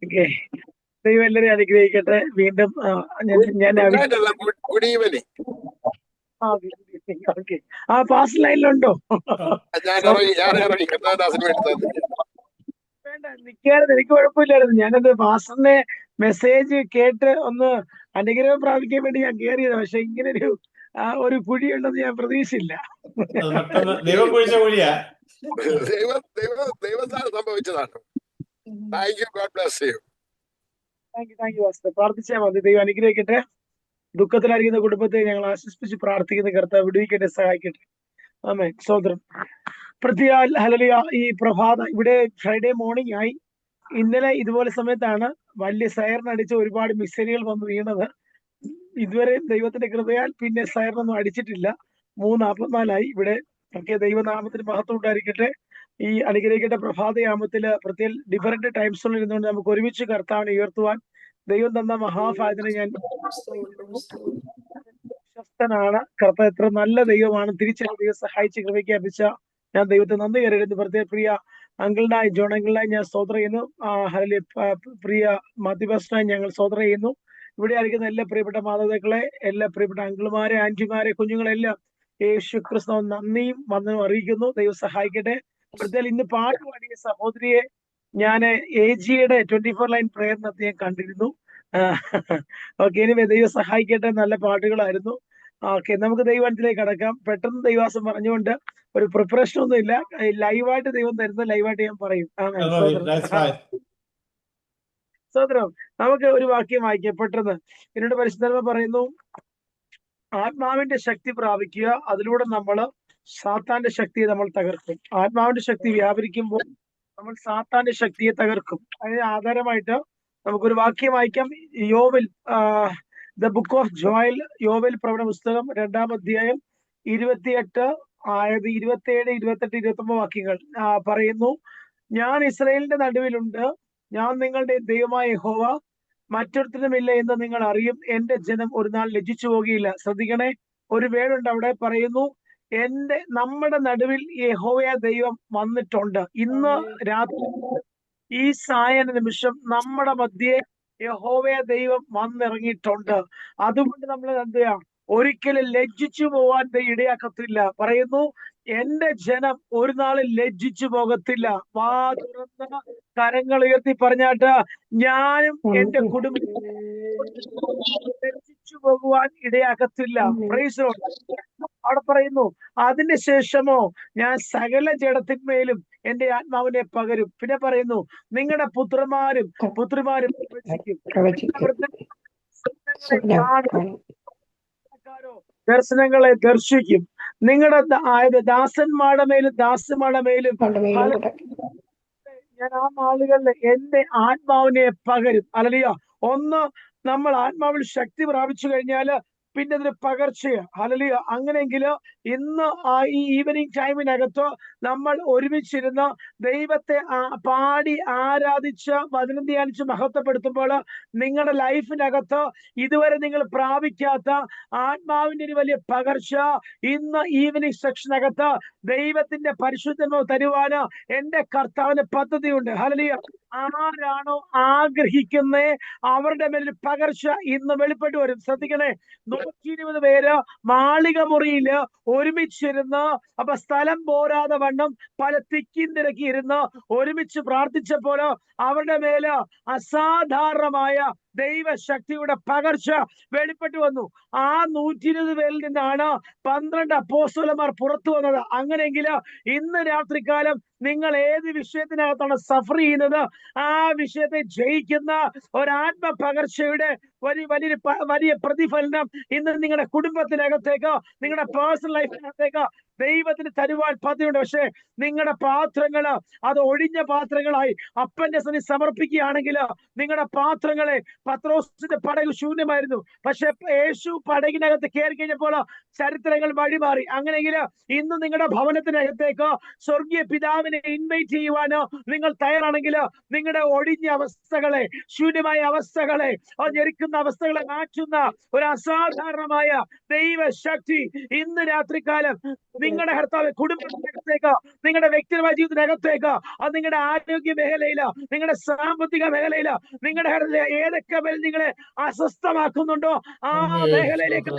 Okay. ദൈവം എല്ലാവരെയും അനുഗ്രഹിക്കട്ടെ. വീണ്ടും ഞാൻ ഗുഡ് ഈവനിങ്. ഓക്കെ. പാസ് ലൈനിലുണ്ടോ? വേണ്ട, നിൽക്കാതെ എനിക്ക് കുഴപ്പമില്ലായിരുന്നു. ഞാനത് പാസ്റ്ററിന്റെ മെസ്സേജ് കേട്ട് ഒന്ന് അനുഗ്രഹം പ്രാപിക്കാൻ വേണ്ടി ഞാൻ കയറിയത്. പക്ഷെ ഇങ്ങനെ ഒരു കുഴിയുണ്ടെന്ന് ഞാൻ പ്രതീക്ഷിച്ചില്ല. ദൈവം കുഴിച്ച കുഴിയാ. ദൈവത്താൽ സംഭവിച്ചതാണ്. Thank you. God bless you. Thank you pastor. പ്രാർത്ഥിച്ചാൽ മതി. ദൈവം അനുഗ്രഹിക്കട്ടെ. ദുഃഖത്തിലായിരിക്കുന്ന കുടുംബത്തെ ഞങ്ങൾ ആശ്വസിപ്പിച്ച് പ്രാർത്ഥിക്കുന്ന കർത്താവ് വിടുവിക്കട്ടെ, സഹായിക്കട്ടെ. ആമേൻ. സ്തോത്രം. പ്രതിയാൽ ഹല്ലേലൂയ. ഈ ഇവിടെ ഫ്രൈഡേ മോർണിംഗ് ആയി. ഇന്നലെ ഇതുപോലെ സമയത്താണ് വലിയ സൈറനടിച്ച് ഒരുപാട് മിസൈലുകൾ വന്ന് വീണത്. ഇതുവരെ ദൈവത്തിന്റെ കൃപയാൽ പിന്നെ സൈറനൊന്നും അടിച്ചിട്ടില്ല. 3:44 ഇവിടെ. ഒക്കെ ദൈവനാമത്തിന് മഹത്വം ഉണ്ടായിരിക്കട്ടെ. ഈ അനുഗ്രഹിക്കട്ടെ പ്രഭാതയാമത്തില് പ്രത്യേക ഡിഫറന്റ് ടൈം സോണിൽ ഇരുന്നുകൊണ്ട് നമുക്ക് ഒരുമിച്ച് കർത്താവിനെ ഉയർത്തുവാൻ ദൈവം തന്ന മഹാഭാഗ്യത്തിന് ഞാൻ വിശ്വസ്തനാണ്. കർത്താവ് എത്ര നല്ല ദൈവമാണ്. തിരിച്ചറിഞ്ഞ ദൈവം സഹായിച്ച് കൃപയ്ക്ക് അർപ്പിച്ച ഞാൻ ദൈവത്തെ നന്ദി കയറിയിരുന്നു. പ്രത്യേക പ്രിയ അങ്കിളിനായി, ജോൺ അങ്കിളിനായി ഞാൻ സ്തോത്രം ചെയ്യുന്നു. പ്രിയ മാത്യുപാസ്റ്ററിനായി ഞങ്ങൾ സ്തോത്രം ചെയ്യുന്നു. ഇവിടെ ആയിരിക്കുന്ന എല്ലാ പ്രിയപ്പെട്ട മാതാപിതാക്കളെ, എല്ലാ പ്രിയപ്പെട്ട അങ്കിൾമാരെ, ആന്റിമാരെ, കുഞ്ഞുങ്ങളെല്ലാം യേശു ക്രിസ്തു നന്ദിയും വന്ദനവും അറിയിക്കുന്നു. ദൈവം സഹായിക്കട്ടെ. പ്രത്യേകം ഇന്ന് പാട്ട് പാടിയ സഹോദരിയെ ഞാൻ AGയുടെ 24 ലൈൻ പ്രയത്നത്തെ ഞാൻ കണ്ടിരുന്നു. ഓക്കെ. ഇനി ദൈവം സഹായിക്കട്ടെ. നല്ല പാട്ടുകളായിരുന്നു. ഓക്കെ, നമുക്ക് ദൈവത്തിലേക്ക് കടക്കാം. പെട്ടെന്ന് ദൈവാസം പറഞ്ഞുകൊണ്ട് ഒരു പ്രിപ്പറേഷൻ ഒന്നും ഇല്ല. ലൈവായിട്ട് ദൈവം തരുന്ന ലൈവായിട്ട് ഞാൻ പറയും. സോദരം, നമുക്ക് ഒരു വാക്യം വായിക്കാം പെട്ടെന്ന്. എന്നോട് പരിശുദ്ധ പറയുന്നു, ആത്മാവിന്റെ ശക്തി പ്രാപിക്കുക, അതിലൂടെ നമ്മൾ സാത്താന്റെ ശക്തിയെ നമ്മൾ തകർക്കും. ആത്മാവിന്റെ ശക്തി വ്യാപരിക്കുമ്പോൾ നമ്മൾ സാത്താന്റെ ശക്തിയെ തകർക്കും. അതിന് ആധാരമായിട്ട് നമുക്കൊരു വാക്യം വായിക്കാം. യോവിൽ, ദ ബുക്ക് ഓഫ് ജോയൽ, യോവിൽ പ്രവചന പുസ്തകം 2-ാം അധ്യായം 27, 27, 28, 29 വാക്യങ്ങൾ പറയുന്നു. ഞാൻ ഇസ്രായേലിന്റെ നടുവിലുണ്ട്, ഞാൻ നിങ്ങളുടെ ദൈവമായ യഹോവ, മറ്റൊരുത്തരുമില്ല എന്ന് നിങ്ങൾ അറിയും. എന്റെ ജനം ഒരു നാൾ ലജ്ജിച്ചു പോകുകയില്ല. ശ്രദ്ധിക്കണേ, ഒരു വേടുണ്ട് അവിടെ. പറയുന്നു, നമ്മുടെ നടുവിൽ യഹോവയായ ദൈവം വന്നിട്ടുണ്ട്. ഇന്ന് രാത്രി ഈ സായന നിമിഷം നമ്മുടെ മധ്യേ യഹോവയായ ദൈവം വന്നിറങ്ങിയിട്ടുണ്ട്. അതുകൊണ്ട് നമ്മൾ എന്ത് ചെയ്യാം? ഒരിക്കലും ലജ്ജിച്ചു പോവാൻ ഇടയാക്കത്തില്ല. പറയുന്നു, എന്റെ ജനം ഒരു നാളും ലജ്ജിച്ചു പോകത്തില്ല. വാ തുറന്ന കരങ്ങൾ ഉയർത്തി പറഞ്ഞാട്ട്, ഞാനും എന്റെ കുടുംബം ലജ്ജിച്ചു പോകുവാൻ ഇടയാക്കത്തില്ല. Price the Lord. അവിടെ പറയുന്നു, അതിന് ശേഷമോ ഞാൻ സകല ജഡത്തിന്മേലും എന്റെ ആത്മാവിനെ പകരും. പിന്നെ പറയുന്നു, നിങ്ങളുടെ പുത്രന്മാരും പുത്രിമാരും ദർശനങ്ങളെ ദർശിക്കും. നിങ്ങളുടെ ദാസന്മാരുടെ മേലും ദാസന്മാരുടെ മേലും ഞാൻ ആ നാളുകളിൽ എന്റെ ആത്മാവിനെ പകരും. ഹല്ലേലൂയ. ഒന്ന്, നമ്മൾ ആത്മാവിൽ ശക്തി പ്രാപിച്ചു കഴിഞ്ഞാല് പിന്നെ അതിന് പകർച്ചയാ. ഹല്ലേലൂയ. അങ്ങനെയെങ്കിൽ ഇന്ന് ഈ ഈവനിങ് ടൈമിനകത്ത് നമ്മൾ ഒരുമിച്ചിരുന്ന് ദൈവത്തെ പാടി ആരാധിച്ച് വചനം ധ്യാനിച്ച് മഹത്വപ്പെടുത്തുമ്പോൾ നിങ്ങളുടെ ലൈഫിനകത്ത് ഇതുവരെ നിങ്ങൾ പ്രാപിക്കാത്ത ആത്മാവിന്റെ ഒരു വലിയ പകർച്ച ഇന്ന് ഈവനിങ് സെക്ഷനകത്ത് ദൈവത്തിന്റെ പരിശുദ്ധമോ തരുവാന് എന്റെ കർത്താവിന് പദ്ധതിയുണ്ട്. ഹല്ലേലൂയ. ആരാണോ ആഗ്രഹിക്കുന്നേ അവരുടെ മേൽ പകർച്ച ഇന്ന് വെളിപ്പെട്ടു വരും. ശ്രദ്ധിക്കണേ, 120 പേര് മാളിക മുറിയില് ഒരുമിച്ചിരുന്ന്, അപ്പൊ സ്ഥലം പോരാതെ വണ്ണം പല തിക്കും തിരക്കി ഇരുന്ന് ഒരുമിച്ച് പ്രാർത്ഥിച്ചപ്പോൾ അവരുടെ മേല് അസാധാരണമായ ദൈവശക്തിയുടെ പകർച്ച വെളിപ്പെട്ടു വന്നു. ആ 120 പേരിൽ നിന്നാണ് 12 അപ്പോസ്തലന്മാർ പുറത്തു വന്നത്. അങ്ങനെയെങ്കിൽ ഇന്ന് രാത്രികാലം നിങ്ങൾ ഏത് വിഷയത്തിനകത്താണ് സഫർ ചെയ്യുന്നത്, ആ വിഷയത്തെ ജയിക്കുന്ന ഒരാത്മ പകർച്ചയുടെ വലിയ പ്രതിഫലനം ഇന്ന് നിങ്ങളുടെ കുടുംബത്തിനകത്തേക്ക്, നിങ്ങളുടെ പേഴ്സണൽ ലൈഫിനകത്തേക്ക് ദൈവത്തിന് തരുവാൻ പദ്ധതിയുണ്ട്. പക്ഷെ നിങ്ങളുടെ പാത്രങ്ങള് അത് ഒഴിഞ്ഞ പാത്രങ്ങളായി അപ്പന്റെ സന്നി സമർപ്പിക്കുകയാണെങ്കിൽ നിങ്ങളുടെ പാത്രങ്ങളെ, പത്രോസിന്റെ പടക് ശൂന്യമായിരുന്നു, പക്ഷെ യേശു പടകിനകത്ത് കയറി കഴിഞ്ഞപ്പോൾ ചരിത്രങ്ങൾ വഴിമാറി. അങ്ങനെയെങ്കിൽ ഇന്ന് നിങ്ങളുടെ ഭവനത്തിനകത്തേക്ക് സ്വർഗീയ പിതാവിനെ ഇൻവൈറ്റ് ചെയ്യുവാനോ നിങ്ങൾ തയ്യാറാണെങ്കിൽ നിങ്ങളുടെ ഒഴിഞ്ഞ അവസ്ഥകളെ, ശൂന്യമായ അവസ്ഥകളെ, ഞെരുക്കുന്ന അവസ്ഥകളെ മാറ്റുന്ന ഒരു അസാധാരണമായ ദൈവശക്തി ഇന്ന് രാത്രികാലം നിങ്ങളുടെ കർത്താവ് കുടുംബത്തിനകത്തേക്ക്, നിങ്ങളുടെ വ്യക്തിപരമായ ജീവിതത്തിനകത്തേക്ക്, അത് നിങ്ങളുടെ ആരോഗ്യ മേഖലയില്, നിങ്ങളുടെ സാമ്പത്തിക മേഖലയില്, നിങ്ങളുടെ ഏതൊക്കെ മേൽ നിങ്ങളെ അസ്വസ്ഥമാക്കുന്നുണ്ടോ ആ മേഖലയിലേക്ക്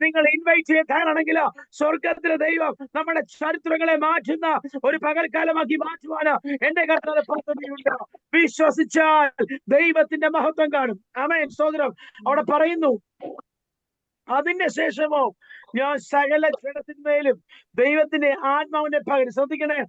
നിങ്ങൾ ഇൻവൈറ്റ് ചെയ്താണെങ്കിൽ സ്വർഗത്തിലെ ദൈവം നമ്മുടെ ചരിത്രങ്ങളെ മാറ്റുന്ന ഒരു പകൽക്കാലമാക്കി മാറ്റുവാന് എന്റെ കർത്താവ് പദ്ധതിയുണ്ട്. വിശ്വസിച്ചാൽ ദൈവത്തിന്റെ മഹത്വം കാണും. ആമേൻ. സഹോദരം, അവിടെ പറയുന്നു, അതിന്റെ ശേഷമോ ഞാൻ സകല ജഡത്തിന്മേലും ദൈവത്തിന്റെ ആത്മാവിന്റെ പകരം. ശ്രദ്ധിക്കണേ,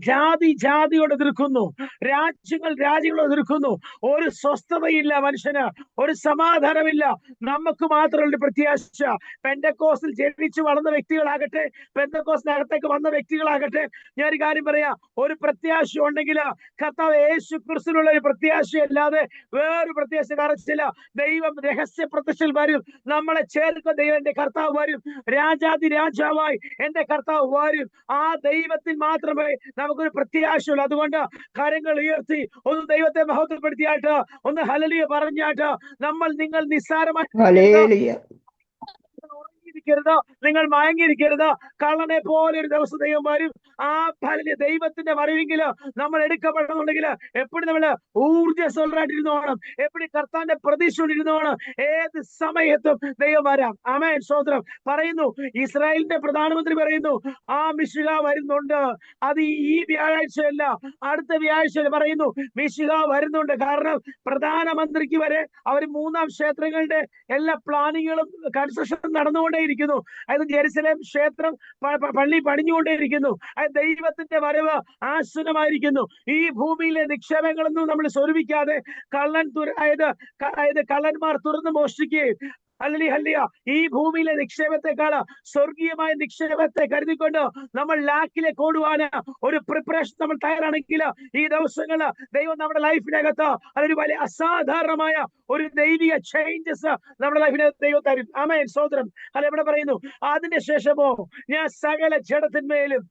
ജാതി ജാതിയോട് എതിർക്കുന്നു, രാജ്യങ്ങൾ രാജ്യങ്ങളോട് എതിർക്കുന്നു. ഒരു സ്വസ്ഥതയില്ല മനുഷ്യന്, ഒരു സമാധാനമില്ല. നമുക്ക് മാത്രമുള്ള പ്രത്യാശ. പെന്തക്കോസ്തിൽ ജനിച്ചു വളർന്ന വ്യക്തികളാകട്ടെ, പെന്തക്കോസ്തിനകത്തേക്ക് വന്ന വ്യക്തികളാകട്ടെ, ഞാൻ ഒരു കാര്യം പറയാം, ഒരു പ്രത്യാശ ഉണ്ടെങ്കിൽ കർത്താവ് യേശു ക്രിസ്തുവിനുള്ള ഒരു പ്രത്യാശയല്ലാതെ വേറൊരു പ്രത്യാശ കാണിച്ചില്ല. ദൈവം രഹസ്യ പ്രത്യക്ഷത്തിൽ വരും, നമ്മളെ ചേർക്കുന്ന ദൈവം എന്റെ കർത്താവ് വരും, രാജാതി രാജാവായി എന്റെ കർത്താവ് വരും. ആ ദൈവത്തിൽ മാത്രമേ നമുക്കൊരു പ്രത്യാശയുള്ളൂ. അതുകൊണ്ട് കരങ്ങൾ ഉയർത്തി ഒന്ന് ദൈവത്തെ മഹത്വപ്പെടുത്തിയായിട്ട്, ഒന്ന് ഹല്ലേലൂയ പറഞ്ഞായിട്ട്, നിങ്ങൾ നിസ്സാരമായി ഉറങ്ങിയിരിക്കരുത്, നിങ്ങൾ മയങ്ങിയിരിക്കരുത്. കള്ളനെ പോലെ ഒരു ദിവസം ദൈവം വരും. ആ ദൈവത്തിന്റെ വരവെങ്കിൽ നമ്മൾ എടുക്കപ്പെടണമെന്നുണ്ടെങ്കിൽ എപ്പോഴും നമ്മൾ ഊർജ്ജസ്വലരായിട്ടിരുന്നോണം, എപ്പോഴും കർത്താവിന്റെ പ്രതീക്ഷയോടിരുന്നോണം. ഏത് സമയത്തും ദൈവം വരാം. ആമേൻ. സ്തോത്രം. പറയുന്നു, ഇസ്രായേലിന്റെ പ്രധാനമന്ത്രി പറയുന്നു, ആ മിശിഹ വരുന്നുണ്ട്. അത് ഈ വ്യാഴാഴ്ചയല്ല, അടുത്ത വ്യാഴാഴ്ച പറയുന്നു മിശിഹ വരുന്നുണ്ട്. കാരണം പ്രധാനമന്ത്രിക്ക് വരെ അവർ 3-ാം ക്ഷേത്രങ്ങളുടെ എല്ലാ പ്ലാനിങ്ങുകളും കൺസ്ട്രക്ഷൻ നടന്നുകൊണ്ടേയിരിക്കുന്നു. അതായത് ജെറുസലേം ക്ഷേത്രം പള്ളി പണിഞ്ഞുകൊണ്ടേയിരിക്കുന്നു. ദൈവത്തിന്റെ വരവ് ആസന്നമായിരിക്കുന്നു. ഈ ഭൂമിയിലെ നിക്ഷേപങ്ങളൊന്നും നമ്മൾ സ്വരൂപിക്കാതെ കള്ളന്മാർ തുറന്ന് മോഷ്ടിക്കുകയും, ഹല്ലേലൂയ, ഈ ഭൂമിയിലെ നിക്ഷേപത്തെക്കാൾ സ്വർഗീയമായ നിക്ഷേപത്തെ കരുതിക്കൊണ്ട് നമ്മൾ ലാക്കിലേക്ക് ഓടുവാന് ഒരു പ്രിപ്പറേഷൻ നമ്മൾ തയ്യാറാണെങ്കിൽ ഈ ദിവസങ്ങളിൽ ദൈവം നമ്മുടെ ലൈഫിനകത്ത് അതൊരു വലിയ അസാധാരണമായ ഒരു ദൈവിക ചേഞ്ചസ് നമ്മുടെ ലൈഫിനകത്ത് ദൈവം തരും. ആമേൻ. സഹോദരം, അല്ല ഇവിടെ പറയുന്നു, അതിന്റെ ശേഷമോ ഞാൻ സകല ജഡത്തിന്മേലും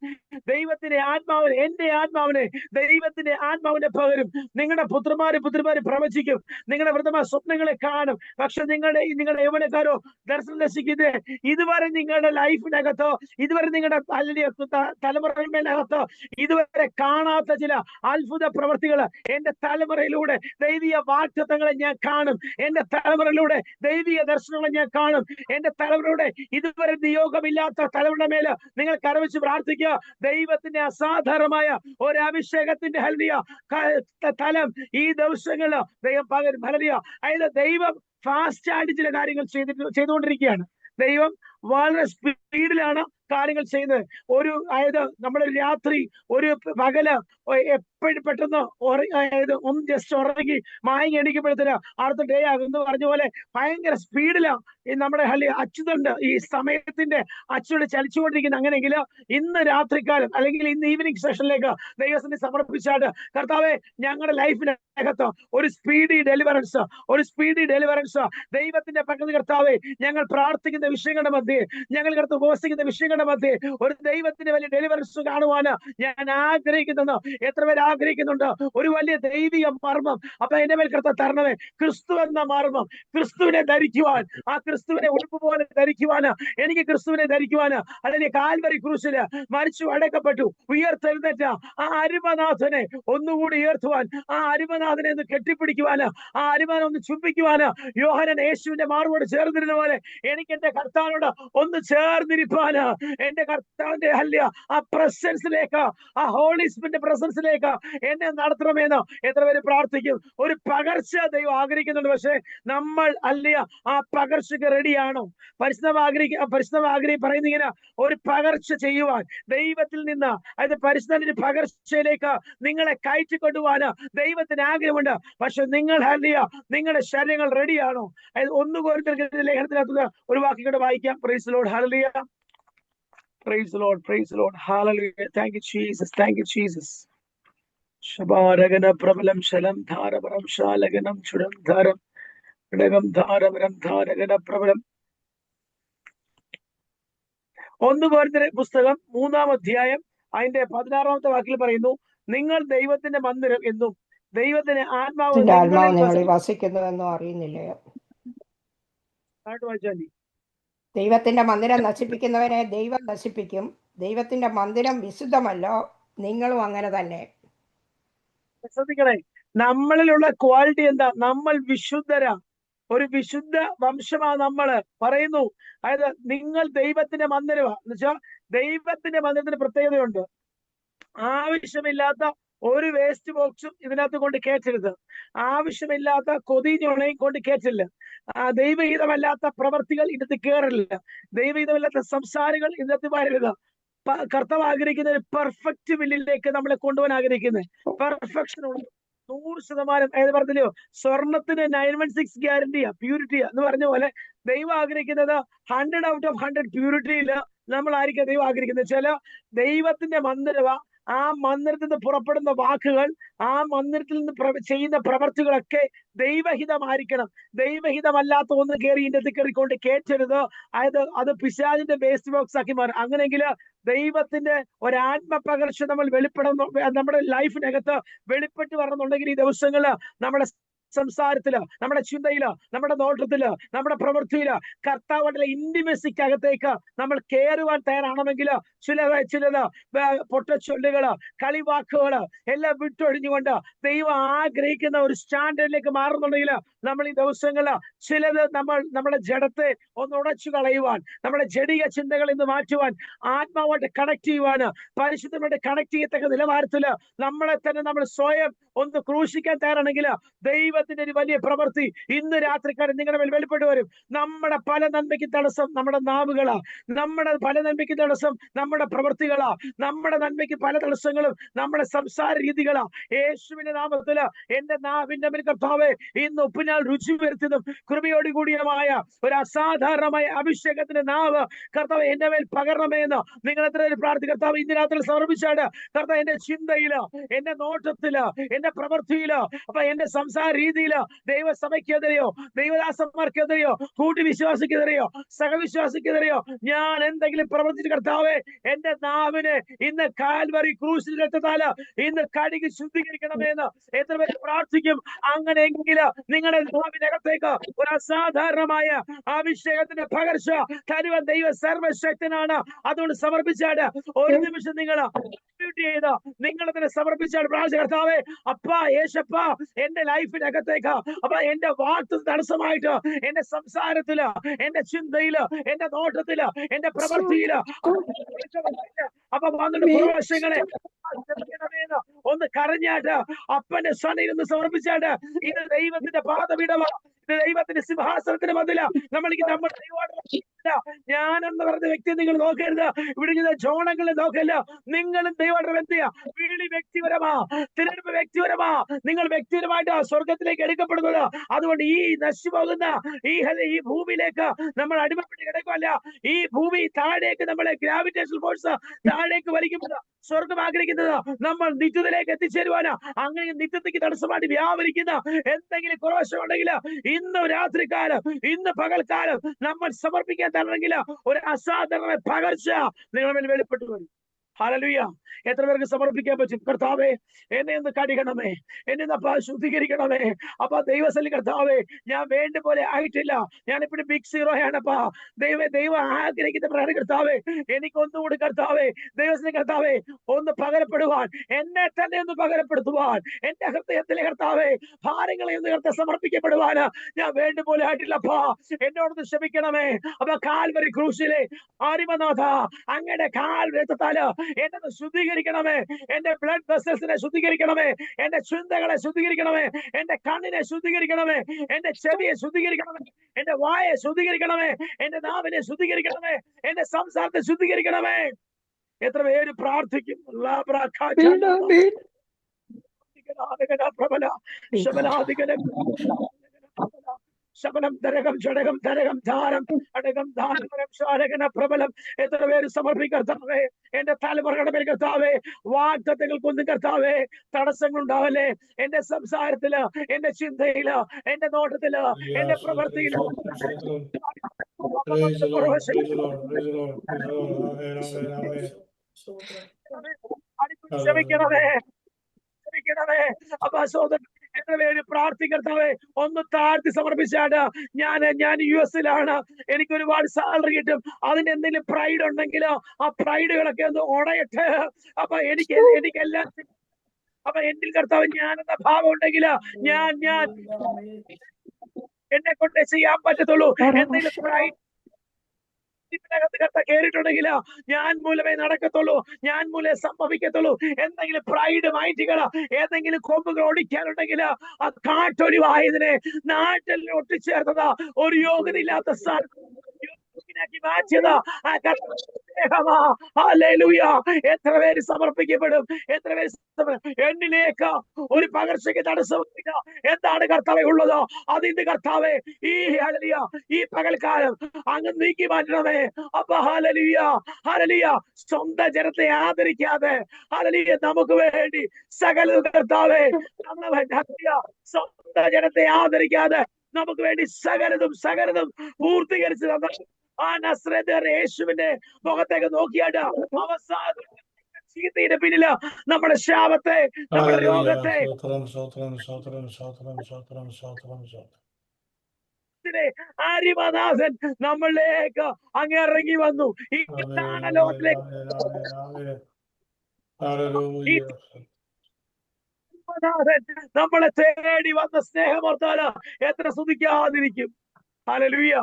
ദൈവത്തിന്റെ ആത്മാവിനെ, എന്റെ ആത്മാവിനെ, ദൈവത്തിന്റെ ആത്മാവിനെ പകരും. നിങ്ങളുടെ പുത്രന്മാര് പ്രവചിക്കും, നിങ്ങളുടെ വൃദ്ധമായ സ്വപ്നങ്ങളെ കാണും. പക്ഷെ നിങ്ങളുടെ യൗവനക്കാരോ ദർശനം ദർശിക്കുന്നത് ഇതുവരെ നിങ്ങളുടെ ലൈഫിനകത്തോ, ഇതുവരെ നിങ്ങളുടെ തലമുറയിനകത്തോ ഇതുവരെ കാണാത്ത ചില അത്ഭുത പ്രവർത്തികൾ എന്റെ തലമുറയിലൂടെ ദൈവിക വാഗ്ദത്തങ്ങളെ ഞാൻ കാണും. എന്റെ തലമുറയിലൂടെ ദൈവിക ദർശനങ്ങളെ ഞാൻ കാണും. എന്റെ തലമുറയുടെ ഇതുവരെ നിയോഗമില്ലാത്ത തലമുറയുടെ മേല് നിങ്ങൾ കരവച്ച് പ്രാർത്ഥിക്കുക. ദൈവത്തിന്റെ അസാധാരണമായ ഒരു അഭിഷേകത്തിന്റെ തലം ഈ ദിവസങ്ങളിൽ ദൈവം പകരും. ഹല്ലേലൂയ. അതായത് ദൈവം ഫാസ്റ്റ് ആയിട്ട് ചില കാര്യങ്ങൾ ചെയ്തുകൊണ്ടിരിക്കുകയാണ്. ദൈവം വളരെ സ്പീഡിലാണ് കാര്യങ്ങൾ ചെയ്യുന്നത്. അതായത് നമ്മുടെ രാത്രി, ഒരു പകല് എപ്പോഴും പെട്ടെന്ന് ഒന്ന് ജസ്റ്റ് ഉറങ്ങി മയങ്ങി എണീക്കുമ്പോഴത്തേന് അടുത്ത ഡേ ആകുന്നു പറഞ്ഞ പോലെ ഭയങ്കര സ്പീഡിലാണ് നമ്മുടെ അച്യുതണ്ട് ഈ സമയത്തിന്റെ അച്യുതണ്ട് ചലിച്ചുകൊണ്ടിരിക്കുന്നത്. അങ്ങനെയെങ്കിൽ ഇന്ന് രാത്രിക്കാലം അല്ലെങ്കിൽ ഇന്ന് ഈവനിങ് സെഷനിലേക്ക് ദൈവത്തിന് സമർപ്പിച്ചായിട്ട്, കർത്താവെ, ഞങ്ങളുടെ ലൈഫിനകത്ത് ഒരു സ്പീഡി ഡെലിവറൻസ് ദൈവത്തിന്റെ പക്കത്ത്, കർത്താവെ, ഞങ്ങൾ പ്രാർത്ഥിക്കുന്ന വിഷയങ്ങളുടെ മധ്യേ, ഞങ്ങൾ ഉപവസിക്കുന്ന വിഷയങ്ങളുടെ മധ്യേ ഒരു ദൈവത്തിന്റെ വലിയ ഡെലിവറൻസ് കാണുവാന് ഞാൻ ആഗ്രഹിക്കുന്നു. എത്ര പേര് ആഗ്രഹിക്കുന്നുണ്ട് ഒരു വലിയ ദൈവിക മർമ്മം? അപ്പൊ എന്റെ മേൽ കർത്താവ് തരണമേ ക്രിസ്തു എന്ന മർമ്മം, ക്രിസ്തുവിനെ ധരിക്കുവാൻ, ആ ക്രിസ്തുവിനെ ഉടുപ്പ് പോലെ ധരിക്കുവാന്, എനിക്ക് ക്രിസ്തുവിനെ ധരിക്കുവാന്, അല്ലെങ്കിൽ കാൽവരി ക്രൂശില് മരിച്ചു അടക്കപ്പെട്ടു ഉയർത്തെഴുന്നേറ്റ ആ അരുമനാഥനെ ഒന്നുകൂടി ഉയർത്തുവാൻ, ആ അരുമനാഥനെ ഒന്ന് കെട്ടിപ്പിടിക്കുവാന്, ആ അരുമനെ ഒന്ന് ചുംബിക്കുവാന്, യോഹന്നാൻ യേശുവിന്റെ മാർവോട് ചേർന്നിരുന്ന പോലെ എനിക്ക് എന്റെ കർത്താവിനോട് ഒന്ന് ചേർന്നിരിപ്പാന്, എന്റെ കർത്താവിന്റെ ആ പ്രസൻസിലേക്ക്, ആ ഹോളി സ്പിരിറ്റിന്റെ പ്രസൻസിലേക്ക് എന്നെ നടത്തണമെന്ന് എത്ര പേര് പ്രാർത്ഥിക്കും? ഒരു പകർച്ച ദൈവം ആഗ്രഹിക്കുന്നുണ്ട്. പക്ഷെ നമ്മൾ ആ പകർച്ചക്ക് റെഡിയാണോ? പരിശുദ്ധ പറയുന്ന ഇങ്ങനെ ഒരു പകർച്ച ചെയ്യുവാൻ ദൈവത്തിൽ നിന്ന്, അതായത് പരിശുദ്ധന്റെ പകർച്ചയിലേക്ക് നിങ്ങളെ കയറ്റിക്കൊണ്ടുപോകാന് ദൈവത്തിന് ആഗ്രഹമുണ്ട്. പക്ഷെ നിങ്ങളുടെ ശരീരങ്ങൾ റെഡിയാണോ? ഒന്ന് കോരിന്ത്യർ ലേഖനത്തിനകത്ത് ഒരു വാക്യം വായിക്കാം. Praise Lord, hallelujah. Praise the Lord, praise the Lord, hallelujah. Thank you, Jesus, thank you, Jesus. Shabaragana prabalam shalam dharabaram shalaganam chudam dharam idagam dharabaram dharagana prabalam. 1 കോരിന്ത്യർ പുസ്തകം 3-ാം അധ്യായം അതിന്റെ 16-ാമത്തെ വാക്യത്തിൽ പറയുന്നു, നിങ്ങൾ ദൈവത്തിന്റെ മന്ദിരം എന്നും ദൈവത്തിന്റെ ആത്മാവ് നിങ്ങളിൽ വസിക്കുന്നുവെന്നും അറിയുന്നില്ലയോ? വായിച്ചാൽ ദൈവത്തിന്റെ മന്ദിരം നശിപ്പിക്കുന്നവരെ ദൈവം നശിപ്പിക്കും. ദൈവത്തിന്റെ മന്ദിരം വിശുദ്ധമല്ലോ, നിങ്ങളും അങ്ങനെ തന്നെ. ശ്രദ്ധിക്കണേ, നമ്മളിലുള്ള ക്വാളിറ്റി എന്താ? നമ്മൾ വിശുദ്ധരാ, ഒരു വിശുദ്ധ വംശമാ നമ്മള് പറയുന്നു. അതായത് നിങ്ങൾ ദൈവത്തിന്റെ മന്ദിരമാ എന്ന് വെച്ചാൽ ദൈവത്തിന്റെ മന്ദിരത്തിന് പ്രത്യേകതയുണ്ട്. ആവശ്യമില്ലാത്ത ഒരു വേസ്റ്റ് ബോക്സും ഇതിനകത്ത് കൊണ്ട് കയറ്റരുത്. ആവശ്യമില്ലാത്ത കൊതിഞ്ഞുണയും കൊണ്ട് കയറ്റില്ല. ദൈവഹിതമല്ലാത്ത പ്രവർത്തികൾ ഇതിനകത്ത് കയറില്ല. ദൈവഹിതമല്ലാത്ത സംസാരങ്ങൾ ഇതിനകത്ത് വരരുത്. കർത്താവ് ആഗ്രഹിക്കുന്ന ഒരു പെർഫെക്റ്റ് വില്ലിലേക്ക് നമ്മളെ കൊണ്ടുപോകാൻ ആഗ്രഹിക്കുന്നത്. പെർഫെക്ഷൻ 100%. ഏത് പറഞ്ഞില്ലയോ, സ്വർണത്തിന് 916 ഗ്യാരണ്ടിയാ, പ്യൂരിറ്റിയാ എന്ന് പറഞ്ഞ പോലെ ദൈവം ആഗ്രഹിക്കുന്നത് 100 ഔട്ട് ഓഫ് 100 പ്യൂരിറ്റിയിൽ നമ്മളായിരിക്കും ദൈവം ആഗ്രഹിക്കുന്നത്. ചില ദൈവത്തിന്റെ മന്ദിരവ, ആ മന്ദിരത്തിൽ നിന്ന് പുറപ്പെടുന്ന വാക്കുകൾ, ആ മന്ദിരത്തിൽ നിന്ന് ചെയ്യുന്ന പ്രവർത്തികളൊക്കെ ദൈവഹിതമായിരിക്കണം. ദൈവഹിതമല്ലാത്ത ഒന്ന് കയറി ഇതിന്റെ കയറിക്കൊണ്ട് കയറ്റരുത്. അത് പിശാചിന്റെ വേസ്റ്റ് ബോക്സ് ആക്കി മാറും. അങ്ങനെയെങ്കിൽ ദൈവത്തിന്റെ ഒരാത്മപകർച്ച നമ്മൾ നമ്മുടെ ലൈഫിനകത്ത് വെളിപ്പെട്ട് വരണമെന്നുണ്ടെങ്കിൽ ഈ ദിവസങ്ങളില് നമ്മുടെ സംസാരത്തില്, നമ്മുടെ ചിന്തയില്, നമ്മുടെ നോട്ടത്തില്, നമ്മുടെ പ്രവൃത്തിയില് കർത്താവുടെ ഇന്റിമസിക്കകത്തേക്ക് നമ്മൾ കയറുവാൻ തയ്യാറാണെങ്കിൽ ചിലത് പൊട്ടച്ചൊല്ലുകള്, കളിവാക്കുകള് എല്ലാം വിട്ടൊഴിഞ്ഞുകൊണ്ട് ദൈവം ആഗ്രഹിക്കുന്ന ഒരു സ്റ്റാൻഡേർഡിലേക്ക് മാറുന്നുണ്ടെങ്കിൽ നമ്മൾ ഈ ദിവസങ്ങളില് ചിലത് നമ്മുടെ ജഡത്തെ ഒന്ന് ഉടച്ചു കളയുവാൻ, നമ്മുടെ ജഡിക ചിന്തകളിൽ നിന്ന് മാറ്റുവാൻ, ആത്മാവായിട്ട് കണക്ട് ചെയ്യുവാന്, പരിശുദ്ധമായിട്ട് കണക്ട് ചെയ്യത്തക്ക നിലവാരത്തില് നമ്മളെ തന്നെ നമ്മൾ സ്വയം ഒന്ന് ക്രൂശിക്കാൻ തയ്യാറാണെങ്കിൽ ദൈവത്തിന്റെ ഒരു വലിയ പ്രവൃത്തി ഇന്ന് രാത്രിക്കാരൻ നിങ്ങളുടെ മേൽ വെളിപ്പെട്ട് വരും. നമ്മുടെ പല നന്മയ്ക്ക് തടസ്സം നമ്മുടെ നാവുകളാ, നമ്മുടെ പല നന്മയ്ക്ക് തടസ്സം നമ്മുടെ പ്രവൃത്തികളാ, നമ്മുടെ നന്മയ്ക്ക് പല തടസ്സങ്ങളും നമ്മുടെ സംസാര രീതികളാ. യേശുവിന്റെ നാമത്തില് എന്റെ നാവിന്റെ മേൽ കർത്താവേ ഇന്ന് ഉപ്പിനാൽ രുചി വരുത്തുന്നതും കൃപയോട് കൂടിയമായ ഒരു അസാധാരണമായ അഭിഷേകത്തിന്റെ നാവ് കർത്താവ് എന്റെ മേൽ പകരണമേ എന്ന് നിങ്ങൾ എത്ര പ്രാർത്ഥിക്കും. കർത്താവ് ഇന്ന് രാത്രി സമർപ്പിച്ചാണ്. കർത്താവ് എന്റെ ചിന്തയില്, എന്റെ നോട്ടത്തില്, എന്റെ പ്രവൃത്തിയില്, അപ്പൊ എന്റെ സംസാര രീതിയില് ദൈവസഭയ്ക്കെതിരെയോ ദൈവദാസന്മാർക്കെതിരെയോ കൂട്ടുവിശ്വാസിക്കെതിരെയോ സഹവിശ്വാസിക്കെതിരെയോ ഞാൻ എന്തെങ്കിലും പ്രവർത്തിച്ച് കർത്താവേ എന്റെ നാവിനെ ഇന്ന് കാൽവറി ക്രൂശിൽ രക്തത്താല് ഇന്ന് കഴുകി ശുദ്ധീകരിക്കണമെന്ന് എത്ര പേര് പ്രാർത്ഥിക്കും? അങ്ങനെയെങ്കിൽ നിങ്ങളുടെ നാവിനകത്തേക്ക് ഒരു അസാധാരണമായ അഭിഷേകത്തിന്റെ പകർച്ച തരുവാൻ ദൈവ സർവശക്തനാണ്. അതുകൊണ്ട് സമർപ്പിച്ചാട് ഒരു നിമിഷം നിങ്ങൾ ചെയ്ത് നിങ്ങൾ തന്നെ സമർപ്പിച്ചാട് പ്രാർത്ഥിച്ച കർത്താവേ അപ്പാ യേശപ്പ എന്റെ ലൈഫിനകത്തേക്ക് അപ്പൊ എന്റെ വാക്ക് തടസ്സമായിട്ട് എന്റെ സംസാരത്തില്, എന്റെ ചിന്തയില്, എന്റെ നോട്ടത്തില്, എന്റെ പ്രവൃത്തിയില് അപ്പൊ വന്നിട്ട് പ്രവേശങ്ങളെ ഒന്ന് കരഞ്ഞാട്ട് അപ്പന്റെ സണിയിൽ നിന്ന് സമർപ്പിച്ചാട്ട് ഇത് ദൈവത്തിന്റെ പാദപീഠമാ, ഇത് ദൈവത്തിന്റെ സിംഹാസനത്തിന് മതില. നമ്മൾ ഞാനെന്ന് പറഞ്ഞ വ്യക്തി നിങ്ങൾ നോക്കരുത്, ഇവിടെ ജോണങ്ങളെ നോക്കല്ല. നിങ്ങളും ദൈവയുടെ വ്യക്തിയാ. വീളി വ്യക്തിപരമാ, തിരഞ്ഞെടുപ്പ് വ്യക്തിപരമാ. നിങ്ങൾ വ്യക്തിപരമായിട്ട് സ്വർഗത്തിലേക്ക് എടുക്കപ്പെടുന്നത്. അതുകൊണ്ട് ഈ നശിച്ചുപോകുന്ന ഈ ഭൂമിയിലേക്ക് നമ്മൾ അടിമപ്പെട്ട് കിടക്കുമല്ല. ഈ ഭൂമി താഴേക്ക് നമ്മളെ ഗ്രാവിറ്റേഷൻ ഫോഴ്സ് താഴേക്ക് വലിക്കുന്നത് സ്വർഗം ആഗ്രഹിക്കുന്നത് നമ്മൾ നിത്യത്തിലേക്ക് എത്തിച്ചേരുവാനാ. അങ്ങനെ നിത്യത്തേക്ക് തടസ്സമായിട്ട് വ്യാപരിക്കുന്ന എന്തെങ്കിലും കുറവശമുണ്ടെങ്കിൽ ഇന്ന് രാത്രികാലം, ഇന്ന് പകൽക്കാലം നമ്മൾ സമർപ്പിക്കാൻ തരണമെങ്കിൽ ഒരു അസാധാരണ പകർച്ച നിങ്ങളുടെ വെളിപ്പെട്ടു വരും. ഹല്ലേലൂയ. എത്ര പേർക്ക് സമർപ്പിക്കാൻ പറ്റും? കർത്താവേ എന്നെ ഒന്ന് കടിക്കണമേ, എന്നെ ഒന്ന് ശുദ്ധീകരിക്കണമേ. അപ്പൊ ദൈവസ്ഥലി കർത്താവേ ഞാൻ വേണ്ട പോലെ ആയിട്ടില്ല, ഞാനിപ്പോഴും ബിഗ് സീറോ ആണപ്പാ. ദൈവം ആഗ്രഹിക്കുന്ന പ്രകാരം കർത്താവേ എനിക്കൊന്നുകൂടി കർത്താവേ ദൈവസ്ഥലി കർത്താവേ ഒന്ന് പകരപ്പെടുവാൻ, എന്നെ തന്നെ ഒന്ന് പകരപ്പെടുത്തുവാൻ, എന്റെ ഹൃദയത്തിലെ കർത്താവേ ഭാരങ്ങളെ ഒന്ന് കർത്താവ് സമർപ്പിക്കപ്പെടുവാൻ ഞാൻ വേണ്ട പോലെ ആയിട്ടില്ലപ്പാ. എന്നോടൊന്ന് ക്ഷമിക്കണമേ. അപ്പൊ കാൽവരി ക്രൂശിലെ ആരിമനാഥ അങ്ങയുടെ കാൽ രക്തത്താല് എന്നെ ശുദ്ധീകരിക്കണമേ. എന്റെ ബ്ലഡ് വെസൽസിനെ ശുദ്ധീകരിക്കണമേ. എന്റെ ചിന്തകളെ ശുദ്ധീകരിക്കണമേ. എന്റെ കണ്ണിനെ ശുദ്ധീകരിക്കണമേ. എന്റെ ചെവിയെ ശുദ്ധീകരിക്കണമേ. എന്റെ വായെ ശുദ്ധീകരിക്കണമേ. എന്റെ നാവിനെ ശുദ്ധീകരിക്കണമേ. എന്റെ സംസാരത്തെ ശുദ്ധീകരിക്കണമേ. എത്ര പേര് പ്രാർത്ഥിക്കും? ശബലം തരകം ചടകം തരകം ധാരം അടകം ധാരം ശാരകന പ്രബലം. എത്ര പേര് സമർപ്പിക്കർത്താവേ എന്റെ തലമുറകളുടെ പേര് കർത്താവേ വാഗ്ദത്തങ്ങൾക്കൊന്നും കർത്താവേ തടസ്സങ്ങൾ ഉണ്ടാവല്ലേ. എന്റെ സംസാരത്തില്, എന്റെ ചിന്തയില്, എന്റെ നോട്ടത്തില്, എന്റെ പ്രവൃത്തിയില് ക്ഷമിക്കണമേ. അപ്പൊ സഹോദരൻ എത്ര പേര് പ്രാർത്ഥിക്കർത്താവേ ഒന്ന് താഴ്ത്തി സമർപ്പിച്ചാണ് ഞാൻ US-ലാണ്, എനിക്ക് ഒരുപാട് സാലറി കിട്ടും, അതിന് എന്തെങ്കിലും പ്രൈഡ് ഉണ്ടെങ്കിലോ ആ പ്രൈഡുകളൊക്കെ ഒന്ന് ഉടയട്ടെ. അപ്പൊ എനിക്കെല്ലാം അപ്പൊ എന്നിൽ കർത്താവ് ഞാനെന്ന ഭാവം ഉണ്ടെങ്കിൽ ഞാൻ എന്നെ കൊണ്ട് ചെയ്യാൻ പറ്റത്തുള്ളൂ. എന്തെങ്കിലും പ്രൈഡ് ഇതിനകത്ത് കേറിയിട്ടുണ്ടെങ്കിൽ ഞാൻ മൂലമേ നടക്കത്തുള്ളൂ, ഞാൻ മൂലമേ സംഭവിക്കത്തുള്ളൂ. എന്തെങ്കിലും പ്രൈഡ് മൈൻഡുകൾ, ഏതെങ്കിലും കൊമ്പുകൾ ഒടിക്കാനുണ്ടെങ്കിൽ ആ കാട്ടൊലിവായതിനെ നാട്ടിൽ ഒട്ടിച്ചേർത്തത് ഒരു യോഗ്യതയില്ലാത്ത മാറ്റിയത് എത്ര പേര് സമർപ്പിക്കപ്പെടും? എത്ര പേര് എന്നിലേക്ക് ഒരു പകർച്ചയ്ക്ക് തടസ്സമില്ല. എന്താണ് കർത്താവെ ഉള്ളത്? അതിന്റെ കർത്താവെ ഈ പകൽക്കാലം അങ്ങ് നീക്കി മാറ്റണമേ. അപ്പൊ ഹല്ലേലൂയ, സ്വന്തം ജനത്തെ ആദരിക്കാതെ നമുക്ക് വേണ്ടി സകല കർത്താവെ സ്വന്തം ജനത്തെ ആദരിക്കാതെ നമുക്ക് വേണ്ടി സകലതും പൂർത്തീകരിച്ച് തന്ന ആ നസ്രേത്ത് യേശുവിന്റെ മുഖത്തേക്ക് നോക്കിയാട്ട് അവസാനം ചീത്തയുടെ പിന്നില് നമ്മുടെ ശാപത്തെ, നമ്മുടെ രോഗത്തെ ആര്യനാഥൻ നമ്മളിലേക്ക് അങ്ങിറങ്ങി വന്നു. ഈ ലോകത്തിലേക്ക് നമ്മളെ തേടി വന്ന സ്നേഹമോർത്താല് എത്ര സ്തുതിക്കാതിരിക്കും. Hallelujah,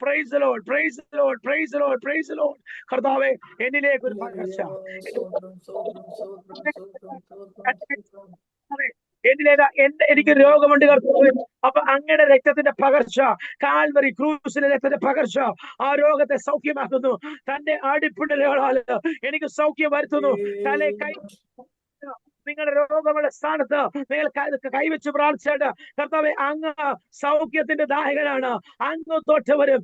praise the Lord, praise the Lord, praise the Lord, praise the Lord. കർത്താവേ എന്നിലേക്ക് ഒരു പകർച്ച, എനിക്ക് രോഗമുണ്ട് കർത്താവേ. അപ്പൊ അങ്ങയുടെ രക്തത്തിന്റെ പകർച്ച, കാൽവറി ക്രൂസിലെ രക്തത്തിന്റെ പകർച്ച ആ രോഗത്തെ സൗഖ്യമാക്കുന്നു. തന്റെ അടിപ്പിടലുകളാൽ എനിക്ക് സൗഖ്യം വരുത്തുന്നു. തലേ കൈ നിങ്ങളുടെ രോഗങ്ങളുടെ സ്ഥാനത്ത് നിങ്ങൾ കൈവച്ച് പ്രാർത്ഥിച്ചിട്ട് കർത്താവേ അങ്ങ് സൗഖ്യത്തിന്റെ ദായകനാണ്. അങ്ങ് തൊട്ടവരും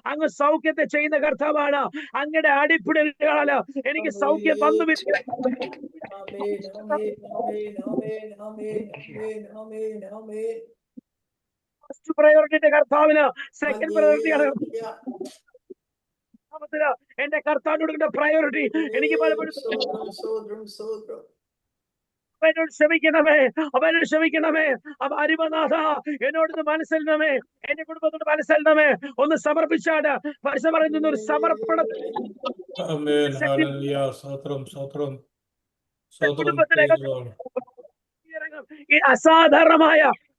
അങ്ങ് സൗഖ്യത്തെ ചെയ്യുന്ന കർത്താവാണ്. അങ്ങയുടെ അടിപ്പിടലുകളാല് എനിക്ക് സൗഖ്യം വന്നു. ഫസ്റ്റ് പ്രയോറിറ്റിന്റെ കർത്താവിന് സെക്കൻഡ് പ്രയോറിറ്റിയാണ്. എന്റെ കർത്താവിനോട് കൊടുക്കുന്ന പ്രയോറിറ്റി എനിക്ക് പലപ്പോഴും അവനോട് ക്ഷമിക്കണമേ. അപ്പൊ അരിമനാഥ എന്നോട് മനസ്സിലണമേ, എന്റെ കുടുംബത്തോട് മനസ്സിലണമേ. ഒന്ന് സമർപ്പിച്ചാട് പരിശ പറയുന്ന ഒരു സമർപ്പണ ഈ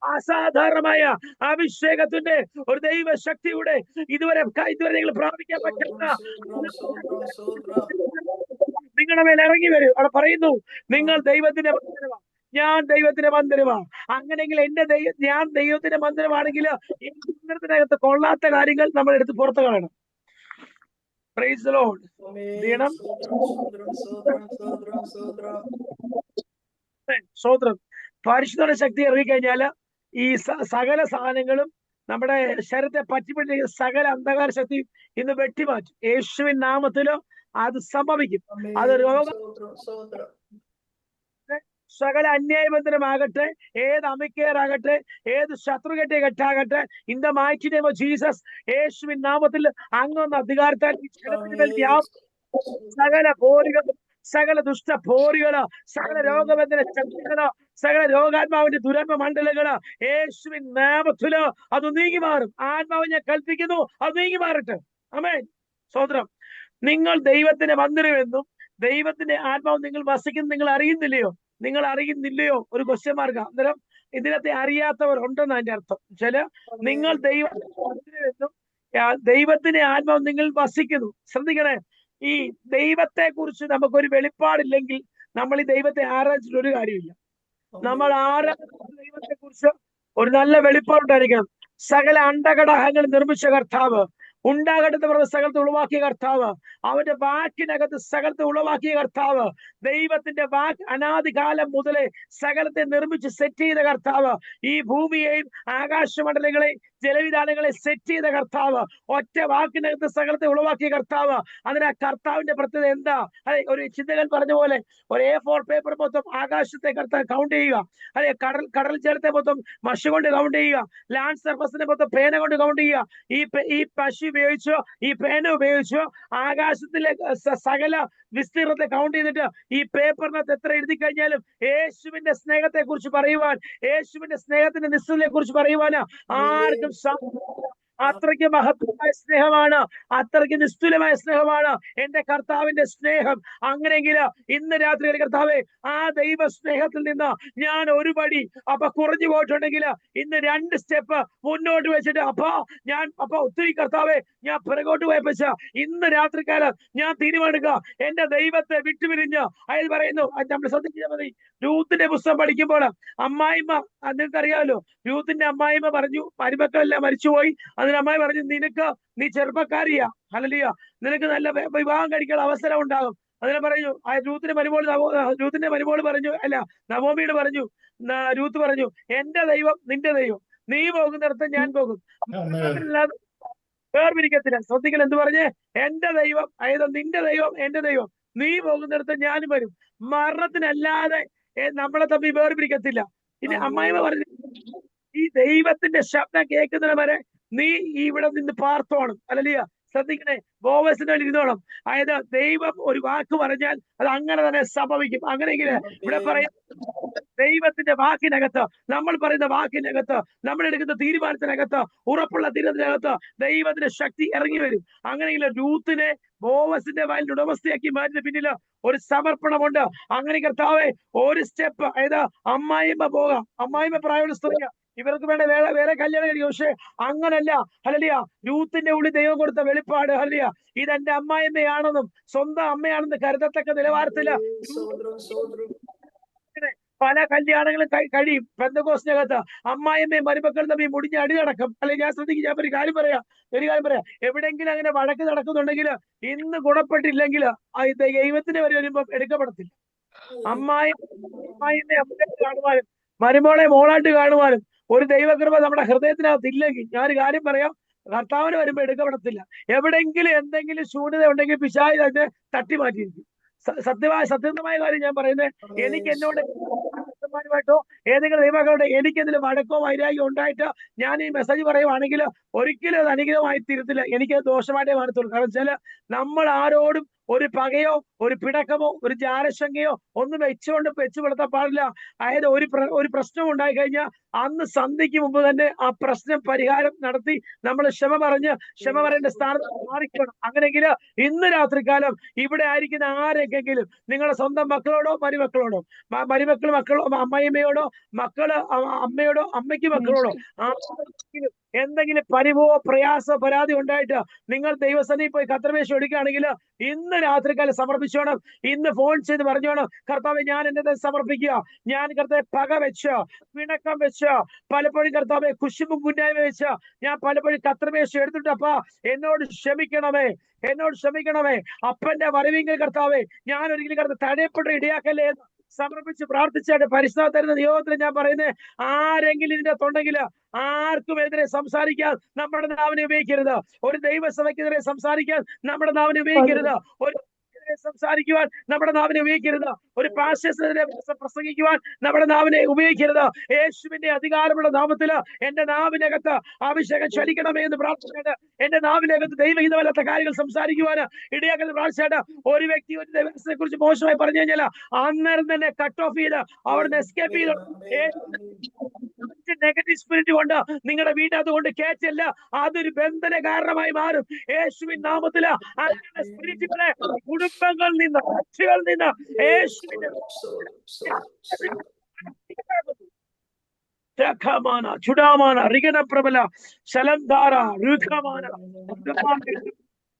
അസാധാരണമായ അഭിഷേകത്തിന്റെ ഒരു ദൈവശക്തിയുടെ ഇതുവരെ നിങ്ങൾ പ്രാപിക്കാൻ പറ്റുന്ന നിങ്ങളുടെ മേൽ ഇറങ്ങി വരും. അവിടെ പറയുന്നു നിങ്ങൾ ദൈവത്തിന്റെ മന്ദിരമാണ്, ഞാൻ ദൈവത്തിന്റെ മന്ദിരമാണ്. അങ്ങനെയെങ്കിൽ ഞാൻ ദൈവത്തിന്റെ മന്ദിരമാണെങ്കിൽ ഈ മന്ദിരത്തിനകത്ത് കൊള്ളാത്ത കാര്യങ്ങൾ നമ്മൾ എടുത്ത് പുറത്തു കാണണം. Price the Lord. സ്തോത്രം. പരിശുദ്ധ ശക്തി ഇറങ്ങിക്കഴിഞ്ഞാല് ഈ സകല സാധനങ്ങളും നമ്മുടെ ശരീരത്തെ പറ്റിപ്പിടിച്ച സകല അന്ധകാര ശക്തി ഇന്ന് വെട്ടിമാറ്റും. യേശുവിൻ നാമത്തില് അത് സംഭവിക്കും. അത് രോഗം, സകല അന്യായബന്ധനമാകട്ടെ, ഏത് അമിക്കേറാകട്ടെ, ഏത് ശത്രുകെട്ടിയ കെട്ടാകട്ടെ, in the mighty name of Jesus, യേശുവിൻ നാമത്തിൽ അങ്ങൊന്ന് അധികാരത്താൽ സകല പോരുകളും, സകല ദുഷ്ടപോരുകള്, സകല രോഗബന്ധന ശക്തികള്, സകല രോഗാത്മാവിന്റെ ദുരന്മ മണ്ഡലങ്ങള് യേശുവിൻ നാമത്തില് അത് നീങ്ങി മാറും. ആത്മാവ് ഞാൻ കൽപ്പിക്കുന്നു, അത് നീങ്ങി മാറട്ടെ. ആമേൻ. സ്തോത്രം. നിങ്ങൾ ദൈവത്തിന്റെ മന്ദിരമെന്നും ദൈവത്തിന്റെ ആത്മാവ് നിങ്ങൾ വസിക്കുന്നു നിങ്ങൾ അറിയുന്നില്ലയോ? ഒരു ക്വസ്റ്റ്യൻ മാർക്കാ. അന്നേരം ഇതിനകത്തെ അറിയാത്തവർ ഉണ്ടെന്ന് അതിന്റെ അർത്ഥം. ചില നിങ്ങൾ ദൈവത്തിന്റെ മന്ദിരമെന്നും ദൈവത്തിന്റെ ആത്മാവ് നിങ്ങൾ വസിക്കുന്നു. ശ്രദ്ധിക്കണേ, ഈ ദൈവത്തെ കുറിച്ച് നമുക്കൊരു വെളിപ്പാടില്ലെങ്കിൽ നമ്മൾ ഈ ദൈവത്തെ ആരാധിച്ചിട്ട് ഒരു കാര്യമില്ല. നമ്മൾ ആരാധിക്കുന്ന ദൈവത്തെ കുറിച്ച് ഒരു നല്ല വെളിപ്പാടുണ്ടായിരിക്കണം. സകല അണ്ടഘടകങ്ങൾ നിർമ്മിച്ച കർത്താവ്, ഉണ്ടാകട്ടെ പറഞ്ഞ സകലത്തെ ഉളവാക്കിയ കർത്താവ്, അവന്റെ വാക്കിനകത്ത് സകലത്തെ ഉളവാക്കിയ കർത്താവ്, ദൈവത്തിന്റെ വാക്ക് അനാദികാലം മുതലേ സകലത്തെ നിർമ്മിച്ച് സെറ്റ് ചെയ്ത കർത്താവ്, ഈ ഭൂമിയെയും ആകാശമണ്ഡലങ്ങളെയും ജലവിധാനങ്ങളെ സെറ്റ് ചെയ്ത കർത്താവ്, ഒറ്റ വാക്കിനകത്ത് സകലത്തെ ഉളവാക്കിയ കർത്താവ്. അതിന് ആ കർത്താവിന്റെ പ്രത്യേകത എന്താ? അതെ, ഒരു ചിന്തകൻ പറഞ്ഞ പോലെ ഒരു A4 പേപ്പർ മൊത്തം ആകാശത്തെ കർത്താവ് കൗണ്ട് ചെയ്യുക. അതെ, കടൽ ജലത്തെ മൊത്തം മഷി കൊണ്ട് കൗണ്ട് ചെയ്യുക. ലാൻഡ് സർഫസിനെ മൊത്തം പേന കൊണ്ട് കൗണ്ട് ചെയ്യുക. ഈ പശു ഉപയോഗിച്ചോ, ഈ പേന ഉപയോഗിച്ചോ ആകാശത്തിലെ സകല വിസ്തീർണത്തെ കൗണ്ട് ചെയ്തിട്ട് ഈ പേപ്പറിനകത്ത് എത്ര എഴുതി കഴിഞ്ഞാലും യേശുവിന്റെ സ്നേഹത്തെ കുറിച്ച് പറയുവാൻ, യേശുവിന്റെ സ്നേഹത്തിന്റെ നിസ്തുലയെ കുറിച്ച് പറയുവാൻ ആർക്കും അത്രയ്ക്ക് മഹത്വമായ സ്നേഹമാണ്, അത്രയ്ക്ക് നിസ്തുലമായ സ്നേഹമാണ് എന്റെ കർത്താവിന്റെ സ്നേഹം. അങ്ങനെയെങ്കിൽ ഇന്ന് രാത്രി കർത്താവേ, ആ ദൈവ സ്നേഹത്തിൽ നിന്ന് ഞാൻ ഒരു പടി കുറഞ്ഞു പോയിട്ടുണ്ടെങ്കിൽ ഇന്ന് 2 സ്റ്റെപ്പ് മുന്നോട്ട് വെച്ചിട്ട് ഒത്തിരി കർത്താവേ ഞാൻ പിറകോട്ട് പോയപ്പോ ഇന്ന് രാത്രിക്കാലം ഞാൻ തീരുമാനിക്കുക, എന്റെ ദൈവത്തെ വിട്ടുപിരിഞ്ഞ് അയാൾ പറയുന്നു. നമ്മൾ ശ്രദ്ധിച്ചാൽ മതി, രൂത്തിന്റെ പുസ്തകം പഠിക്കുമ്പോൾ അമ്മായിമ്മ, നിങ്ങൾക്കറിയാമല്ലോ, രൂത്തിന്റെ അമ്മായിമ്മ പറഞ്ഞു മരുമക്കളെല്ലാം മരിച്ചുപോയി. അതിന് അമ്മായി പറഞ്ഞു, നീ ചെറുപ്പക്കാരിയാ, ഹല്ലേലൂയ, നിനക്ക് നല്ല വിവാഹം കഴിക്കാനുള്ള അവസരം ഉണ്ടാകും. അതിനെ പറഞ്ഞു രൂത്തിന്റെ മരുമോള് പറഞ്ഞു, അല്ല നവോമിയോട് പറഞ്ഞു, രൂത്ത് പറഞ്ഞു, എന്റെ ദൈവം നിന്റെ ദൈവം, നീ പോകുന്നിടത്ത് ഞാൻ പോകും, വേർപിരിക്കത്തില്ല. ശ്രദ്ധിക്കൽ എന്ത് പറഞ്ഞേ? എന്റെ ദൈവം, അതായത് നിന്റെ ദൈവം എന്റെ ദൈവം, നീ പോകുന്നിടത്ത് ഞാനും വരും, മരണത്തിനല്ലാതെ നമ്മളെ തമ്മിൽ വേർപിരിക്കത്തില്ല. ഇനി അമ്മായിമ്മ പറഞ്ഞു, ഈ ദൈവത്തിന്റെ ശബ്ദം കേൾക്കുന്നതിന് വരെ നീ ഇവിടെ നിന്ന് പാർത്തോണം. ഹല്ലേലൂയ. ശ്രദ്ധിക്കണേ, ബോവസിന്റെ ഇരുന്നോണം. അതായത് ദൈവം ഒരു വാക്ക് പറഞ്ഞാൽ അത് അങ്ങനെ തന്നെ സംഭവിക്കും. അങ്ങനെയെങ്കിൽ ഇവിടെ പറയാം, ദൈവത്തിന്റെ വാക്കിനകത്ത്, നമ്മൾ പറയുന്ന വാക്കിനകത്ത്, നമ്മൾ എടുക്കുന്ന തീരുമാനത്തിനകത്ത്, ഉറപ്പുള്ള തീരുമാനത്തിനകത്ത് ദൈവത്തിന്റെ ശക്തി ഇറങ്ങി വരും. അങ്ങനെയെങ്കിൽ രൂത്തിനെ ബോവസിന്റെ വയലിന്റെ ഉടമസ്ഥയാക്കി മാറ്റുന്ന പിന്നിൽ ഒരു സമർപ്പണമുണ്ട്. അങ്ങനെ കർത്താവേ, ഒരു സ്റ്റെപ്പ്, അതായത് അമ്മായിമ്മ പോകാം, അമ്മായിമ്മ പ്രായമുള്ള സ്ത്രീ, ഇവർക്ക് വേണ്ട വേറെ കല്യാണം കഴിക്കും. പക്ഷെ അങ്ങനല്ല. ഹല്ലേലൂയ. രൂത്തിന്റെ ഉള്ളിൽ ദൈവം കൊടുത്ത വെളിപ്പാട്, ഹല്ലേലൂയ, ഇതെന്റെ അമ്മായിമ്മയാണെന്നും സ്വന്തം അമ്മയാണെന്ന് കരുതത്തക്ക നിലവാരത്തില് പല കല്യാണങ്ങളും കഴിയും. പെന്തക്കോസ്തിനകത്ത് അമ്മായിമ്മയും മരുമക്കളും തമ്മിൽ മുടിഞ്ഞ അടി നടക്കും. അല്ലെങ്കിൽ ഞാൻ ശ്രദ്ധിക്കും, ഞാൻ ഒരു കാര്യം പറയാം, എവിടെയെങ്കിലും അങ്ങനെ വഴക്ക് നടക്കുന്നുണ്ടെങ്കിൽ ഇന്ന് ഗുണപ്പെട്ടില്ലെങ്കിൽ ദൈവത്തിന് വരെ വരുമ്പോ എടുക്കപ്പെടത്തില്ല. അമ്മായിമ്മയെ അമ്മയായിട്ട് കാണുവാനും മരുമോളെ മോളായിട്ട് കാണുവാനും ഒരു ദൈവകൃപ നമ്മുടെ ഹൃദയത്തിനകത്ത് ഇല്ലെങ്കിൽ, ഞാനൊരു കാര്യം പറയാം, കർത്താവിന് വരുമ്പോ എടുക്കപ്പെടത്തില്ല. എവിടെങ്കിലും എന്തെങ്കിലും ശൂന്യത ഉണ്ടെങ്കിൽ പിശാച് തന്നെ തട്ടി മാറ്റിയിരിക്കും. സത്യസന്ധമായ കാര്യം ഞാൻ പറയുന്നത്, എനിക്ക് എന്നോട് ോ ഏതെങ്കിലും ദൈവങ്ങളോട് എനിക്കെന്തെങ്കിലും വഴക്കോ വൈരാഗ്യം ഉണ്ടായിട്ട് ഞാൻ ഈ മെസ്സേജ് പറയുവാണെങ്കിൽ ഒരിക്കലും അത് അനുഗ്രഹമായി തീരത്തില്ല, എനിക്ക് ദോഷമായിട്ടേ മാറത്തുള്ളൂ. കാരണം വെച്ചാൽ നമ്മൾ ആരോടും ഒരു പകയോ ഒരു പിണക്കമോ ഒരു ജാരശങ്കയോ ഒന്നും വെച്ചു പുലർത്താൻ പാടില്ല. അതായത് ഒരു പ്രശ്നം ഉണ്ടായി കഴിഞ്ഞാൽ അന്ന് സന്ധ്യയ്ക്ക് മുമ്പ് തന്നെ ആ പ്രശ്നം പരിഹാരം നടത്തി നമ്മൾ ക്ഷമ പറയേണ്ട സ്ഥാനത്ത് മാറിക്കണം. അങ്ങനെയെങ്കിൽ ഇന്ന് രാത്രികാലം ഇവിടെ ആയിരിക്കുന്ന ആരെങ്കിലും നിങ്ങളുടെ സ്വന്തം മക്കളോടോ മരുമക്കളോടോ, അമ്മയമ്മയോടോ, മക്കള് അമ്മയോടോ, അമ്മയ്ക്ക് മക്കളോടോ എന്തെങ്കിലും പരിഭവോ പ്രയാസോ പരാതി ഉണ്ടായിട്ട് നിങ്ങൾ ദൈവസന്നിധിയിൽ പോയി കർത്തൃമേശം എടുക്കുകയാണെങ്കിൽ ഇന്ന് രാത്രികാലം സമർപ്പിച്ചോണം. ഇന്ന് ഫോൺ ചെയ്ത് പറഞ്ഞോണം, കർത്താവെ ഞാൻ എന്റെ സമർപ്പിക്കുക, ഞാൻ കർത്താവെ പക വെച്ച്, പിണക്കം വെച്ച്, പലപ്പോഴും കർത്താവെ കുശുമ്പും കുന്നായ്മ വെച്ച് ഞാൻ പലപ്പോഴും കർത്തൃമേശം എടുത്തിട്ട് എന്നോട് ക്ഷമിക്കണമേ, അപ്പന്റെ വരവിങ്കൽ കർത്താവെ ഞാൻ ഒരിക്കലും കർത്താവ് തടയപ്പെട്ട ഇടയാക്കല്ലേ എന്ന് സമർപ്പിച്ച് പ്രാർത്ഥിച്ചായിട്ട് പരിശുദ്ധ തരുന്ന നിയോഗത്തിൽ ഞാൻ പറയുന്നത്, ആരെങ്കിലും ഇതിന്റെ തൊണ്ടെങ്കിൽ ആർക്കും എതിരെ സംസാരിക്കാൻ നമ്മുടെ നാവിനെ ഉപയോഗിക്കരുത്. ഒരു ദൈവസഭയ്ക്കെതിരെ സംസാരിക്കാൻ നമ്മുടെ നാവിനെ ഉപയോഗിക്കരുത്. ഒരു സംസാരിക്കുവാൻ നമ്മുടെ നാവിനെ ഉപയോഗിക്കരുത്. ഒരു പാസ്റ്റേഴ്സിനെതിരെ പ്രസംഗിക്കുവാൻ നമ്മുടെ നാവിനെ ഉപയോഗിക്കരുത്. യേശുവിന്റെ അധികാരമുള്ള നാമത്തില് എന്റെ നാവിനകത്ത് അഭിഷേകം ചലിക്കണമേ എന്ന് പ്രാർത്ഥിച്ചിട്ട് എന്റെ നാവിനകത്ത് ദൈവഹിതമല്ലാത്ത കാര്യങ്ങൾ സംസാരിക്കുവാൻ ഇടയാക്കുന്ന പ്രാർത്ഥിച്ചിട്ട് ഒരു വ്യക്തി ഒരു ദൈവത്തെ കുറിച്ച് മോശമായി പറഞ്ഞു കഴിഞ്ഞാൽ അന്നേരം തന്നെ കട്ട് ഓഫ് ചെയ്ത് അവിടുന്ന് എസ്കേപ്പ് ചെയ്ത് നെഗറ്റീവ് സ്പിരിറ്റ് കൊണ്ട് നിങ്ങളുടെ വീടിനകത്ത് കൊണ്ട് കയറ്റല്ല, അതൊരു ബന്ധന കാരണമായി മാറും. യേശുവിൻ നാമത്തില് അങ്ങനെ സ്പിരിറ്റുകളെ കുടുംബങ്ങളിൽ നിന്ന് കക്ഷികളിൽ നിന്ന് യേശുവിന്റെ ചുടാമാന റിഗണപ്രബല ശലന്ധാര രുഖമാന.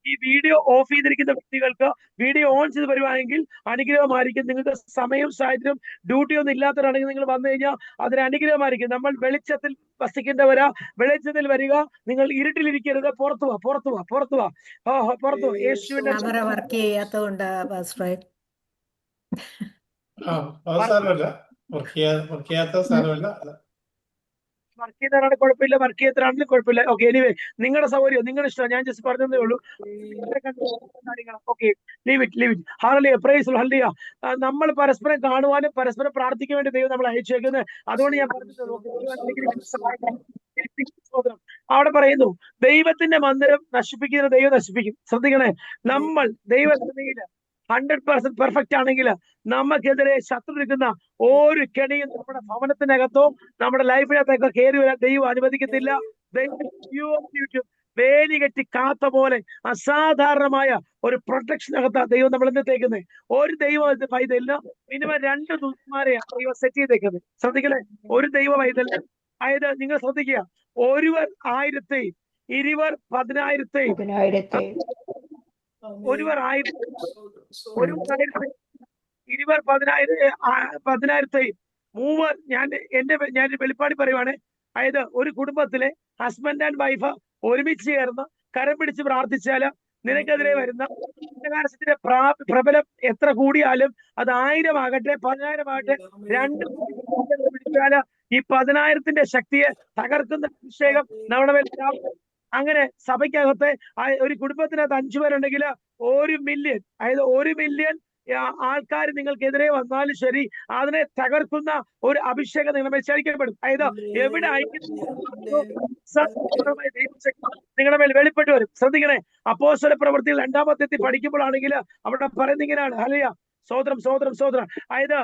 ഈ വീഡിയോ ഓഫ് ചെയ്തിരിക്കുന്ന വ്യക്തികൾക്ക് വീഡിയോ ഓൺ ചെയ്ത് വരുവാണെങ്കിൽ അനുഗ്രഹമായിരിക്കും. നിങ്ങൾക്ക് സമയം സാഹചര്യം ഡ്യൂട്ടി ഒന്നും ഇല്ലാത്തവരാണെങ്കിൽ നിങ്ങൾ വന്നു കഴിഞ്ഞാൽ അതൊരു അനുഗ്രഹമായിരിക്കും. നമ്മൾ വെളിച്ചത്തിൽ വസിക്കേണ്ടവരാ, വെളിച്ചത്തിൽ വരിക, നിങ്ങൾ ഇരുട്ടിലിരിക്കരുത്. പുറത്തു വാ. യേശുവിന്റെ വർക്ക് ചെയ്യാത്തതുകൊണ്ട് വർക്ക് ചെയ്താലാണ് കുഴപ്പമില്ല, വർക്ക് ചെയ്യാത്തതാണെങ്കിലും കുഴപ്പമില്ല. ഓക്കെ, എനിവേ നിങ്ങളുടെ സൗകര്യം, നിങ്ങളുടെ ഇഷ്ടം, ഞാൻ ജസ്റ്റ് പറഞ്ഞതേ ഉള്ളൂ. Okay, leave it. Hallelujah, praise the hallelujah. നമ്മൾ പരസ്പരം കാണുവാനും പരസ്പരം പ്രാർത്ഥിക്കാൻ വേണ്ടി ദൈവം നമ്മളെ അയച്ചേക്കുന്നത്. അതുകൊണ്ട് ഞാൻ പറഞ്ഞത് അവിടെ പറയുന്നു, ദൈവത്തിന്റെ മന്ദിരം നശിപ്പിക്കുന്ന ദൈവം നശിപ്പിക്കും. ശ്രദ്ധിക്കണേ, നമ്മൾ ദൈവസന്നിധിയില് 100% പെർഫെക്റ്റ് ആണെങ്കിൽ നമുക്കെതിരെ ശത്രു നിൽക്കുന്ന ഒരു കെണിയും നമ്മുടെ ഭവനത്തിനകത്തോ നമ്മുടെ ലൈഫിനകത്തൊക്കെ കയറി വരാൻ ദൈവം അനുവദിക്കത്തില്ല. വേലി കെട്ടി കാത്ത പോലെ അസാധാരണമായ ഒരു പ്രൊട്ടക്ഷനകത്താ ദൈവം നമ്മൾ എന്നത്തേക്കുന്നത്. ഒരു ദൈവം പൈതലിന് മിനിമം 2 ദൂതന്മാരെ ദൈവം സെറ്റ് ചെയ്തേക്കുന്നത്. ശ്രദ്ധിക്കണേ, ഒരു ദൈവ പൈതലിന്. അതായത് നിങ്ങൾ ശ്രദ്ധിക്കുക, ഒരുവർ 1000, ഇരുവർ 10,000, ഒരുവർ 1000, ഇരുവർ 10,000, മൂവർ. ഞാൻ വെളിപ്പാടി പറയുവാണ്. അതായത് ഒരു കുടുംബത്തിലെ ഹസ്ബൻഡ് ആൻഡ് വൈഫ് ഒരുമിച്ച് ചേർന്ന് കരം പിടിച്ച് പ്രാർത്ഥിച്ചാല് നിനക്കെതിരെ വരുന്ന അന്ധകാരത്തിന്റെ പ്രബലം എത്ര കൂടിയാലും അത് 1000 ആകട്ടെ 10,000 ആകട്ടെ, 2 പിടിച്ചാല് ഈ 10,000ത്തിന്റെ ശക്തിയെ തകർക്കുന്ന അഭിഷേകം നമ്മുടെ മേൽ. അങ്ങനെ സഭയ്ക്കകത്തെ ഒരു കുടുംബത്തിനകത്ത് 5 പേരുണ്ടെങ്കിൽ 1 മില്യൺ, അതായത് 1 മില്യൺ ആൾക്കാർ നിങ്ങൾക്കെതിരെ വന്നാലും ശരി, അതിനെ തകർക്കുന്ന ഒരു അഭിഷേകം നിങ്ങളുടെ മേൽ ചലിക്കപ്പെടും. അതായത് എവിടെ നിങ്ങളുടെ മേൽ വെളിപ്പെട്ട് വരും. ശ്രദ്ധിക്കണേ, അപ്പോസ്തല പ്രവൃത്തിയിൽ 2-ാം അധ്യായത്തിൽ പഠിക്കുമ്പോഴാണെങ്കിൽ അവിടെ പറയുന്ന ഇങ്ങനെയാണ്. ഹല്ലേലൂയ, സ്തോത്രം സ്തോത്രം സ്തോത്രം. അതായത്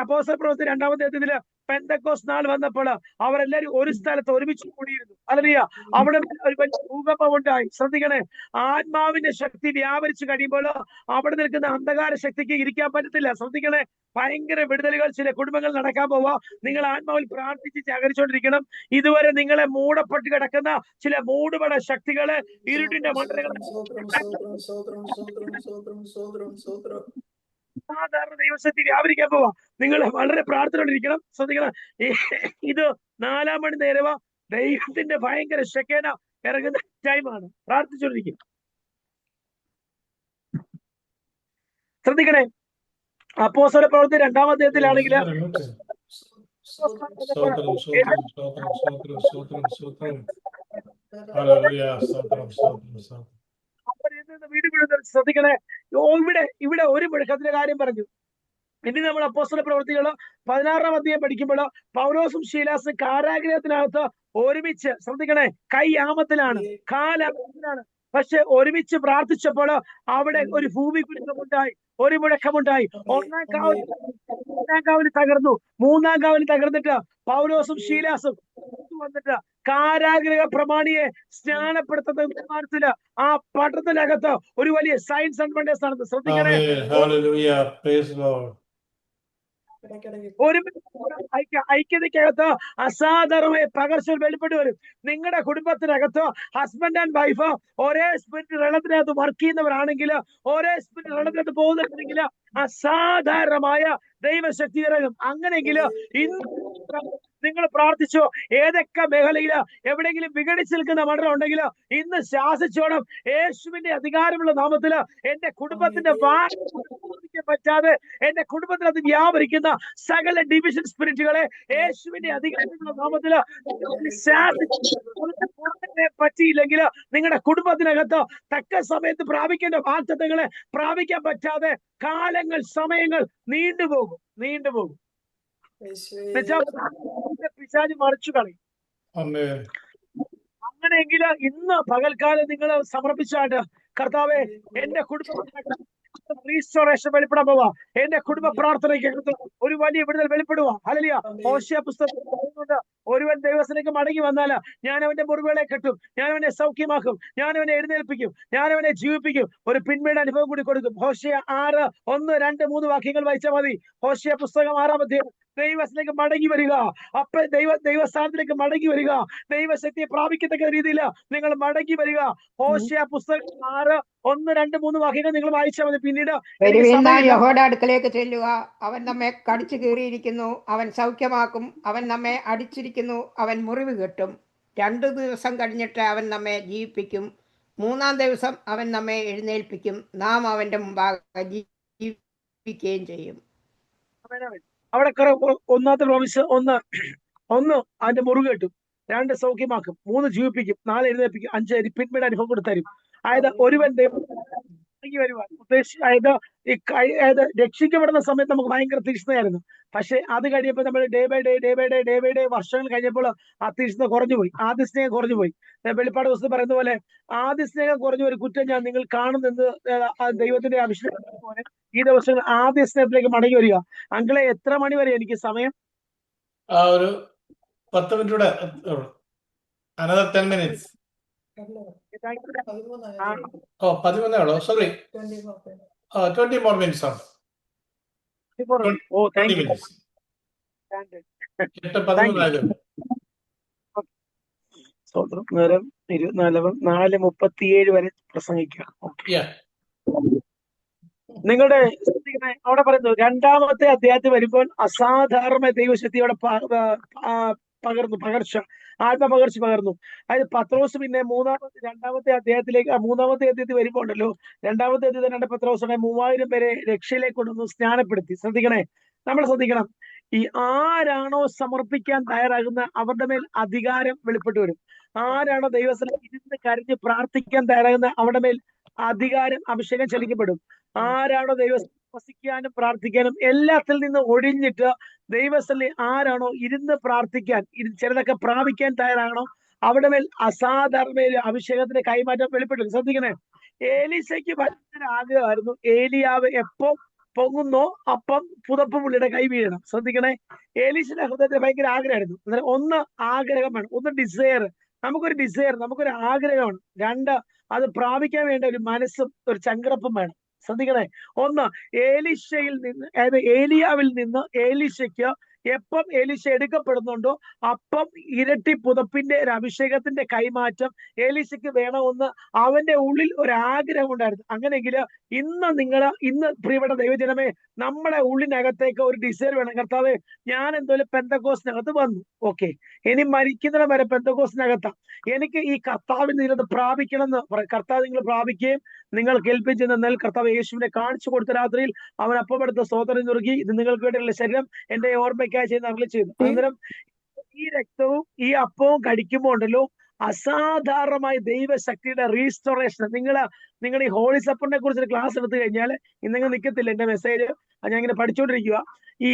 അപ്പോസ്തല പ്രവൃത്തി 2-ാം അധ്യായത്തിൽ പെന്തക്കോസ്ത് നാൾ വന്നപ്പോൾ അവരെല്ലാരും ഒരു സ്ഥലത്ത് ഒരുമിച്ച് കൂടിയിരുന്നു. ഹല്ലേലൂയ, അവിടെ ഒരു വലിയ ഭൂകമ്പം ഉണ്ടായി. ശ്രദ്ധിക്കണേ, ആത്മാവിന്റെ ശക്തി വ്യാപരിച്ചു കഴിയുമ്പോൾ അവിടെ നിൽക്കുന്ന അന്ധകാര ശക്തിക്ക് ഇരിക്കാൻ പറ്റത്തില്ല. ശ്രദ്ധിക്കണേ, ഭയങ്കര വിടുതലുകൾ ചില കുടുംബങ്ങൾ നടക്കാൻ പോവാ. നിങ്ങൾ ആത്മാവിൽ പ്രാർത്ഥിച്ച് ജാഗരിച്ചുകൊണ്ടിരിക്കണം. ഇതുവരെ നിങ്ങളെ മൂടപ്പെട്ട് കിടക്കുന്ന ചില മൂടുപട ശക്തികള്, ഇരുട്ടിന്റെ മണ്ഡലങ്ങൾ സാധാരണ ദൈവശക്തി വ്യാപരിക്കാൻ പോവാ. നിങ്ങൾ വളരെ പ്രാർത്ഥനയോടിരിക്കണം. ശ്രദ്ധിക്കണം, ഇത് 4-ാം മണി നേരവാ. ദൈവത്തിന്റെ ഭയങ്കര ശക്തന ഇറങ്ങുന്ന ടൈമാണ്. പ്രാർത്ഥിച്ചുകൊണ്ടിരിക്കും. ശ്രദ്ധിക്കണേ, അപ്പോസ്തല പ്രവൃത്തി 2-ാം അധ്യായത്തിലാണെങ്കിൽ ശ്രദ്ധിക്കണേ, ഇവിടെ ഒരു മുഴക്കത്തിന്റെ കാര്യം പറഞ്ഞു. ഇനി നമ്മൾ അപ്പോസ്തല പ്രവൃത്തികൾ 16-ാം അധ്യായം പഠിക്കുമ്പോൾ പൗലോസും ശീലാസും കാരാഗ്രഹത്തിനകത്ത് ഒരുമിച്ച്, ശ്രദ്ധിക്കണേ, കൈ ആമത്തിലാണ്, കാലാമത്തിലാണ്, പക്ഷെ ഒരുമിച്ച് പ്രാർത്ഥിച്ചപ്പോൾ അവിടെ ഒരു ഭൂമികുലുക്കമുണ്ടായി, ഒരു മുഴക്കമുണ്ടായി. 1-ാം കാവൽ തകർന്നു, 3-ാം കാവൽ തകർന്നിട്ട് പൗലോസും ശീലാസും വന്നിട്ട് കാരാഗ്രഹ പ്രമാണിയെ സ്നാനപ്പെടുത്തുന്ന വിമാനത്തില് ആ പട്ടണത്തിനകത്ത് ഒരു വലിയ സയൻസ് ആൻഡ് വണ്ടേഴ്സ് നടന്നു. ശ്രദ്ധിക്കണേ, ഒരു ഐക്യതയ്ക്കകത്ത് അസാധാരണമായ പകർച്ചകൾ വെളിപ്പെട്ട് വരും. നിങ്ങളുടെ കുടുംബത്തിനകത്ത് ഹസ്ബൻഡ് ആൻഡ് വൈഫ് ഒരേ സ്പിരിറ്റ് റെളത്തിനകത്ത് വർക്ക് ചെയ്യുന്നവരാണെങ്കിൽ, ഒരേ സ്പിരിറ്റ് റെളത്തിനകത്ത് പോകുന്നുണ്ടെങ്കിൽ അസാധാരണമായ ദൈവശക്തി ഇറങ്ങും. അങ്ങനെയെങ്കിൽ ഇന്ന് നിങ്ങൾ പ്രാർത്ഥിച്ചോ, ഏതൊക്കെ മേഖലയില് എവിടെയെങ്കിലും വിഘടിച്ചു നിൽക്കുന്ന മണ്ഡലം ഉണ്ടെങ്കിൽ ഇന്ന് ശാസിച്ചോണം. യേശുവിന്റെ അധികാരമുള്ള നാമത്തില് എന്റെ കുടുംബത്തിന്റെ വാദിക്കാൻ പറ്റാതെ എന്റെ കുടുംബത്തിനകത്ത് വ്യാപരിക്കുന്ന സകല ഡിവിഷൻ സ്പിരിറ്റുകളെ യേശുവിന്റെ അധികാരമുള്ള നാമത്തില് പറ്റിയില്ലെങ്കിൽ നിങ്ങളുടെ കുടുംബത്തിനകത്ത് തക്ക സമയത്ത് പ്രാപിക്കേണ്ട വാഗ്ദത്തങ്ങളെ പ്രാപിക്കാൻ പറ്റാതെ കാലങ്ങൾ സമയങ്ങൾ നീണ്ടുപോകും. പിശാച് മറിച്ചു കളയും. അങ്ങനെയെങ്കിൽ ഇന്ന് പകൽക്കാലം നിങ്ങൾ സമർപ്പിച്ചാട്ട്, കർത്താവെ എന്റെ കുടുംബത്തിനകത്ത് റീസ്റ്റോറേഷൻ വെളിപ്പെടാൻ പോവാ, എന്റെ കുടുംബ പ്രാർത്ഥനയ്ക്ക് ഒരു വലിയ വിടുതൽ വെളിപ്പെടുക. ഹല്ലേലൂയ. ഹോശേയ പുസ്തകത്തിൽ പറയുന്നുണ്ട്, ഒരുവൻ ദൈവത്തിലേക്ക് മടങ്ങി വന്നാൽ ഞാൻ അവന്റെ മുറിവുകളെ കെട്ടും, ഞാൻ അവനെ സൗഖ്യമാക്കും, ഞാൻ അവനെ എഴുന്നേൽപ്പിക്കും, ഞാൻ അവനെ ജീവിപ്പിക്കും, ഒരു പിന്മയുടെ അനുഭവം കൂടി കൊടുക്കും. ഹോശേയ 6, 1, 2, 3 വാക്യങ്ങൾ വായിച്ചാൽ മതി. ഹോശേയ പുസ്തകം 6-ാം അധ്യായം. ദൈവത്തിലേക്ക് മടങ്ങി വരിക, അപ്പൊ ദൈവസ്ഥാനത്തിലേക്ക് മടങ്ങി വരിക, ദൈവശക്തിയെ പ്രാപിക്കത്തക്ക രീതിയിൽ നിങ്ങൾ മടങ്ങി വരിക. ഹോശേയ പുസ്തകം 6, 1, 2, 3 വാക്യങ്ങൾ നിങ്ങൾ വായിച്ചാൽ മതി. പിന്നീട് യഹോവയുടെ അടുക്കലേക്ക് ചെല്ലുക, അവൻ നമ്മെ കടിച്ചു കീറിയിരിക്കുന്നു, അവൻ സൗഖ്യമാക്കും, അവൻ നമ്മെ അടിച്ചിരിക്കുന്നു, അവൻ മുറിവ് കെട്ടും. 2 ദിവസം കഴിഞ്ഞിട്ട് അവൻ നമ്മെ ജീവിപ്പിക്കും, 3-ാം ദിവസം അവൻ നമ്മെ എഴുന്നേൽപ്പിക്കും, നാം അവന്റെ മുമ്പാകെ ജീവിക്കുകയും ചെയ്യും. അവിടെ 1-ാമത്തെ പ്രോമിസ്, 1 അവന്റെ മുറിവ് കെട്ടും, 2 സൗഖ്യമാക്കും, 3 ജീവിപ്പിക്കും, 4 എഴുന്നേൽപ്പിക്കും, 5 പിന്മയുടെ അനുഭവം കൊടുത്തരും. അതായത് ഒരുവൻ വരുവാൻ ഉദ്ദേശിച്ച്, അതായത് രക്ഷിക്കപ്പെടുന്ന സമയത്ത് നമുക്ക് ഭയങ്കര തീക്ഷ്ണയായിരുന്നു. പക്ഷെ അത് കഴിഞ്ഞപ്പോൾ നമ്മൾ ഡേ ബൈ ഡേ വർഷങ്ങൾ കഴിഞ്ഞപ്പോൾ ആ തീക്ഷ്ണത കുറഞ്ഞുപോയി, ആദ്യ സ്നേഹം കുറഞ്ഞുപോയി. വെളിപ്പാട് പുസ്തകം പറയുന്ന പോലെ ആദ്യ സ്നേഹം കുറഞ്ഞ ഒരു കുറ്റം ഞാൻ നിങ്ങൾ കാണുന്നെന്ന് ദൈവത്തിന്റെ അഭിഷേകം പോലെ ഈ ദിവസങ്ങൾ ആദ്യ സ്നേഹത്തിലേക്ക് മടങ്ങി വരിക. അങ്കിളെ, എത്ര മണി വരെ എനിക്ക് സമയം? ഒരു 10 മിനിറ്റ് കൂടെ. Another 10 minutes. ഓ 13 ഉള്ളൂ, സോറി. 20 more minutes ഉണ്ട്. ഓ, താങ്ക് 20 യു. minutes. 8:13 ആയതുള്ളൂ. സ്വതന്ത്രം നേരം 4:37 വരെ പ്രസംഗിക്കുക. Yeah. നിങ്ങളുടെ അവിടെ പറയുന്നു, രണ്ടാമത്തെ അധ്യായത്തിൽ വരുമ്പോൾ അസാധാരണ ദൈവശക്തി അവിടെ പകർച്ച പകർന്നു. അതായത് പത്രോസ് പിന്നെ മൂന്നാമത്തെ അധ്യായത്തിൽ വരുമ്പോൾ ഉണ്ടല്ലോ, രണ്ടാമത്തെ അധ്യായത്തിൽ പത്രോസ് 3000 പേരെ രക്ഷയിലേക്ക് കൊണ്ടുവന്ന് സ്നാനപ്പെടുത്തി. നമ്മൾ ശ്രദ്ധിക്കണം. ഈ ആരാണോ സമർപ്പിക്കാൻ തയ്യാറാകുന്ന അവരുടെ മേൽ അധികാരം വെളിപ്പെട്ട് വരും. ആരാണോ ദൈവസ്ഥലം ഇരുന്ന് കരഞ്ഞ് പ്രാർത്ഥിക്കാൻ തയ്യാറാകുന്ന അവരുടെ മേൽ അധികാരം, അഭിഷേകം ചലിക്കപ്പെടും. ആരാണോ ദൈവസ്ഥലം വസിക്കാനും പ്രാർത്ഥിക്കാനും എല്ലാത്തിൽ നിന്ന് ഒഴിഞ്ഞിട്ട് ദൈവസ്ഥലി ആരാണോ ഇരുന്ന് പ്രാർത്ഥിക്കാൻ, ചിലതൊക്കെ പ്രാപിക്കാൻ തയ്യാറാകണോ, അവിടെ മേൽ അസാധാരണ അഭിഷേകത്തിന്റെ കൈമാറ്റം വെളിപ്പെട്ടു. ശ്രദ്ധിക്കണേ, ഏലീശയ്ക്ക് ഭയങ്കര ആഗ്രഹമായിരുന്നു ഏലിയാവ് എപ്പോ പൊങ്ങുന്നോ അപ്പം പുതപ്പ് പുള്ളിയുടെ കൈ വീഴണം. ശ്രദ്ധിക്കണേ, ഏലീശയുടെ ഹൃദയത്തിന് ഭയങ്കര ആഗ്രഹമായിരുന്നു. അന്നേരം ഒന്ന് ആഗ്രഹം വേണം, ഒന്ന് ഡിസയർ, നമുക്കൊരു ആഗ്രഹമാണ്. രണ്ട്, അത് പ്രാപിക്കാൻ വേണ്ട ഒരു മനസ്സും ഒരു ചങ്കറപ്പും വേണം. ശ്രദ്ധിക്കണേ, ഒന്ന് ഏലീശയിൽ നിന്ന്, അതായത് ഏലിയാവിൽ നിന്ന് ഏലീശയ്ക്ക് എപ്പം ഏലീശ എടുക്കപ്പെടുന്നുണ്ടോ അപ്പം ഇരട്ടി പുതപ്പിന്റെ ഒരു അഭിഷേകത്തിന്റെ കൈമാറ്റം ഏലീശയ്ക്ക് വേണമെന്ന് അവന്റെ ഉള്ളിൽ ഒരു ആഗ്രഹം ഉണ്ടായിരുന്നു. അങ്ങനെയെങ്കിൽ ഇന്ന് പ്രിയപ്പെട്ട ദൈവജനമേ, നമ്മുടെ ഉള്ളിനകത്തേക്ക് ഒരു ഡിസൈർ വേണം. കർത്താവേ, ഞാൻ എന്തായാലും പെന്തക്കോസിനകത്ത് വന്നു, ഓക്കെ, ഇനി മരിക്കുന്നതിന് വരെ പെന്തക്കോസിനകത്താ, എനിക്ക് ഈ കർത്താവിൽ നിന്നത് പ്രാപിക്കണം എന്ന് പറയും. കർത്താവ് നിങ്ങൾ പ്രാപിക്കുകയും നിങ്ങൾ കേൾപ്പിച്ചു നിന്നാൽ കർത്താവ് യേശുവിനെ കാണിച്ചു കൊടുത്ത രാത്രിയിൽ അവൻ അപ്പമെടുത്ത സ്തോത്രം നുറുക്കി, ഇത് നിങ്ങൾക്ക് വേണ്ടിയുള്ള ശരീരം എന്റെ ഓർമ്മയ്ക്കായി ചെയ്യുന്ന അരുളി ചെയ്തു. അന്നേരം ഈ രക്തവും ഈ അപ്പവും കഴിക്കുമ്പോൾ ഉണ്ടല്ലോ, അസാധാരണമായ ദൈവശക്തിയുടെ റീസ്റ്റോറേഷൻ. നിങ്ങൾ ഈ ഹോളി സപ്പറിനെ കുറിച്ച് ക്ലാസ് എടുത്തു കഴിഞ്ഞാൽ ഇന്നങ്ങ് നിൽക്കത്തില്ല എന്റെ മെസ്സേജ്. ഞാൻ ഇങ്ങനെ പഠിച്ചുകൊണ്ടിരിക്കുക. ഈ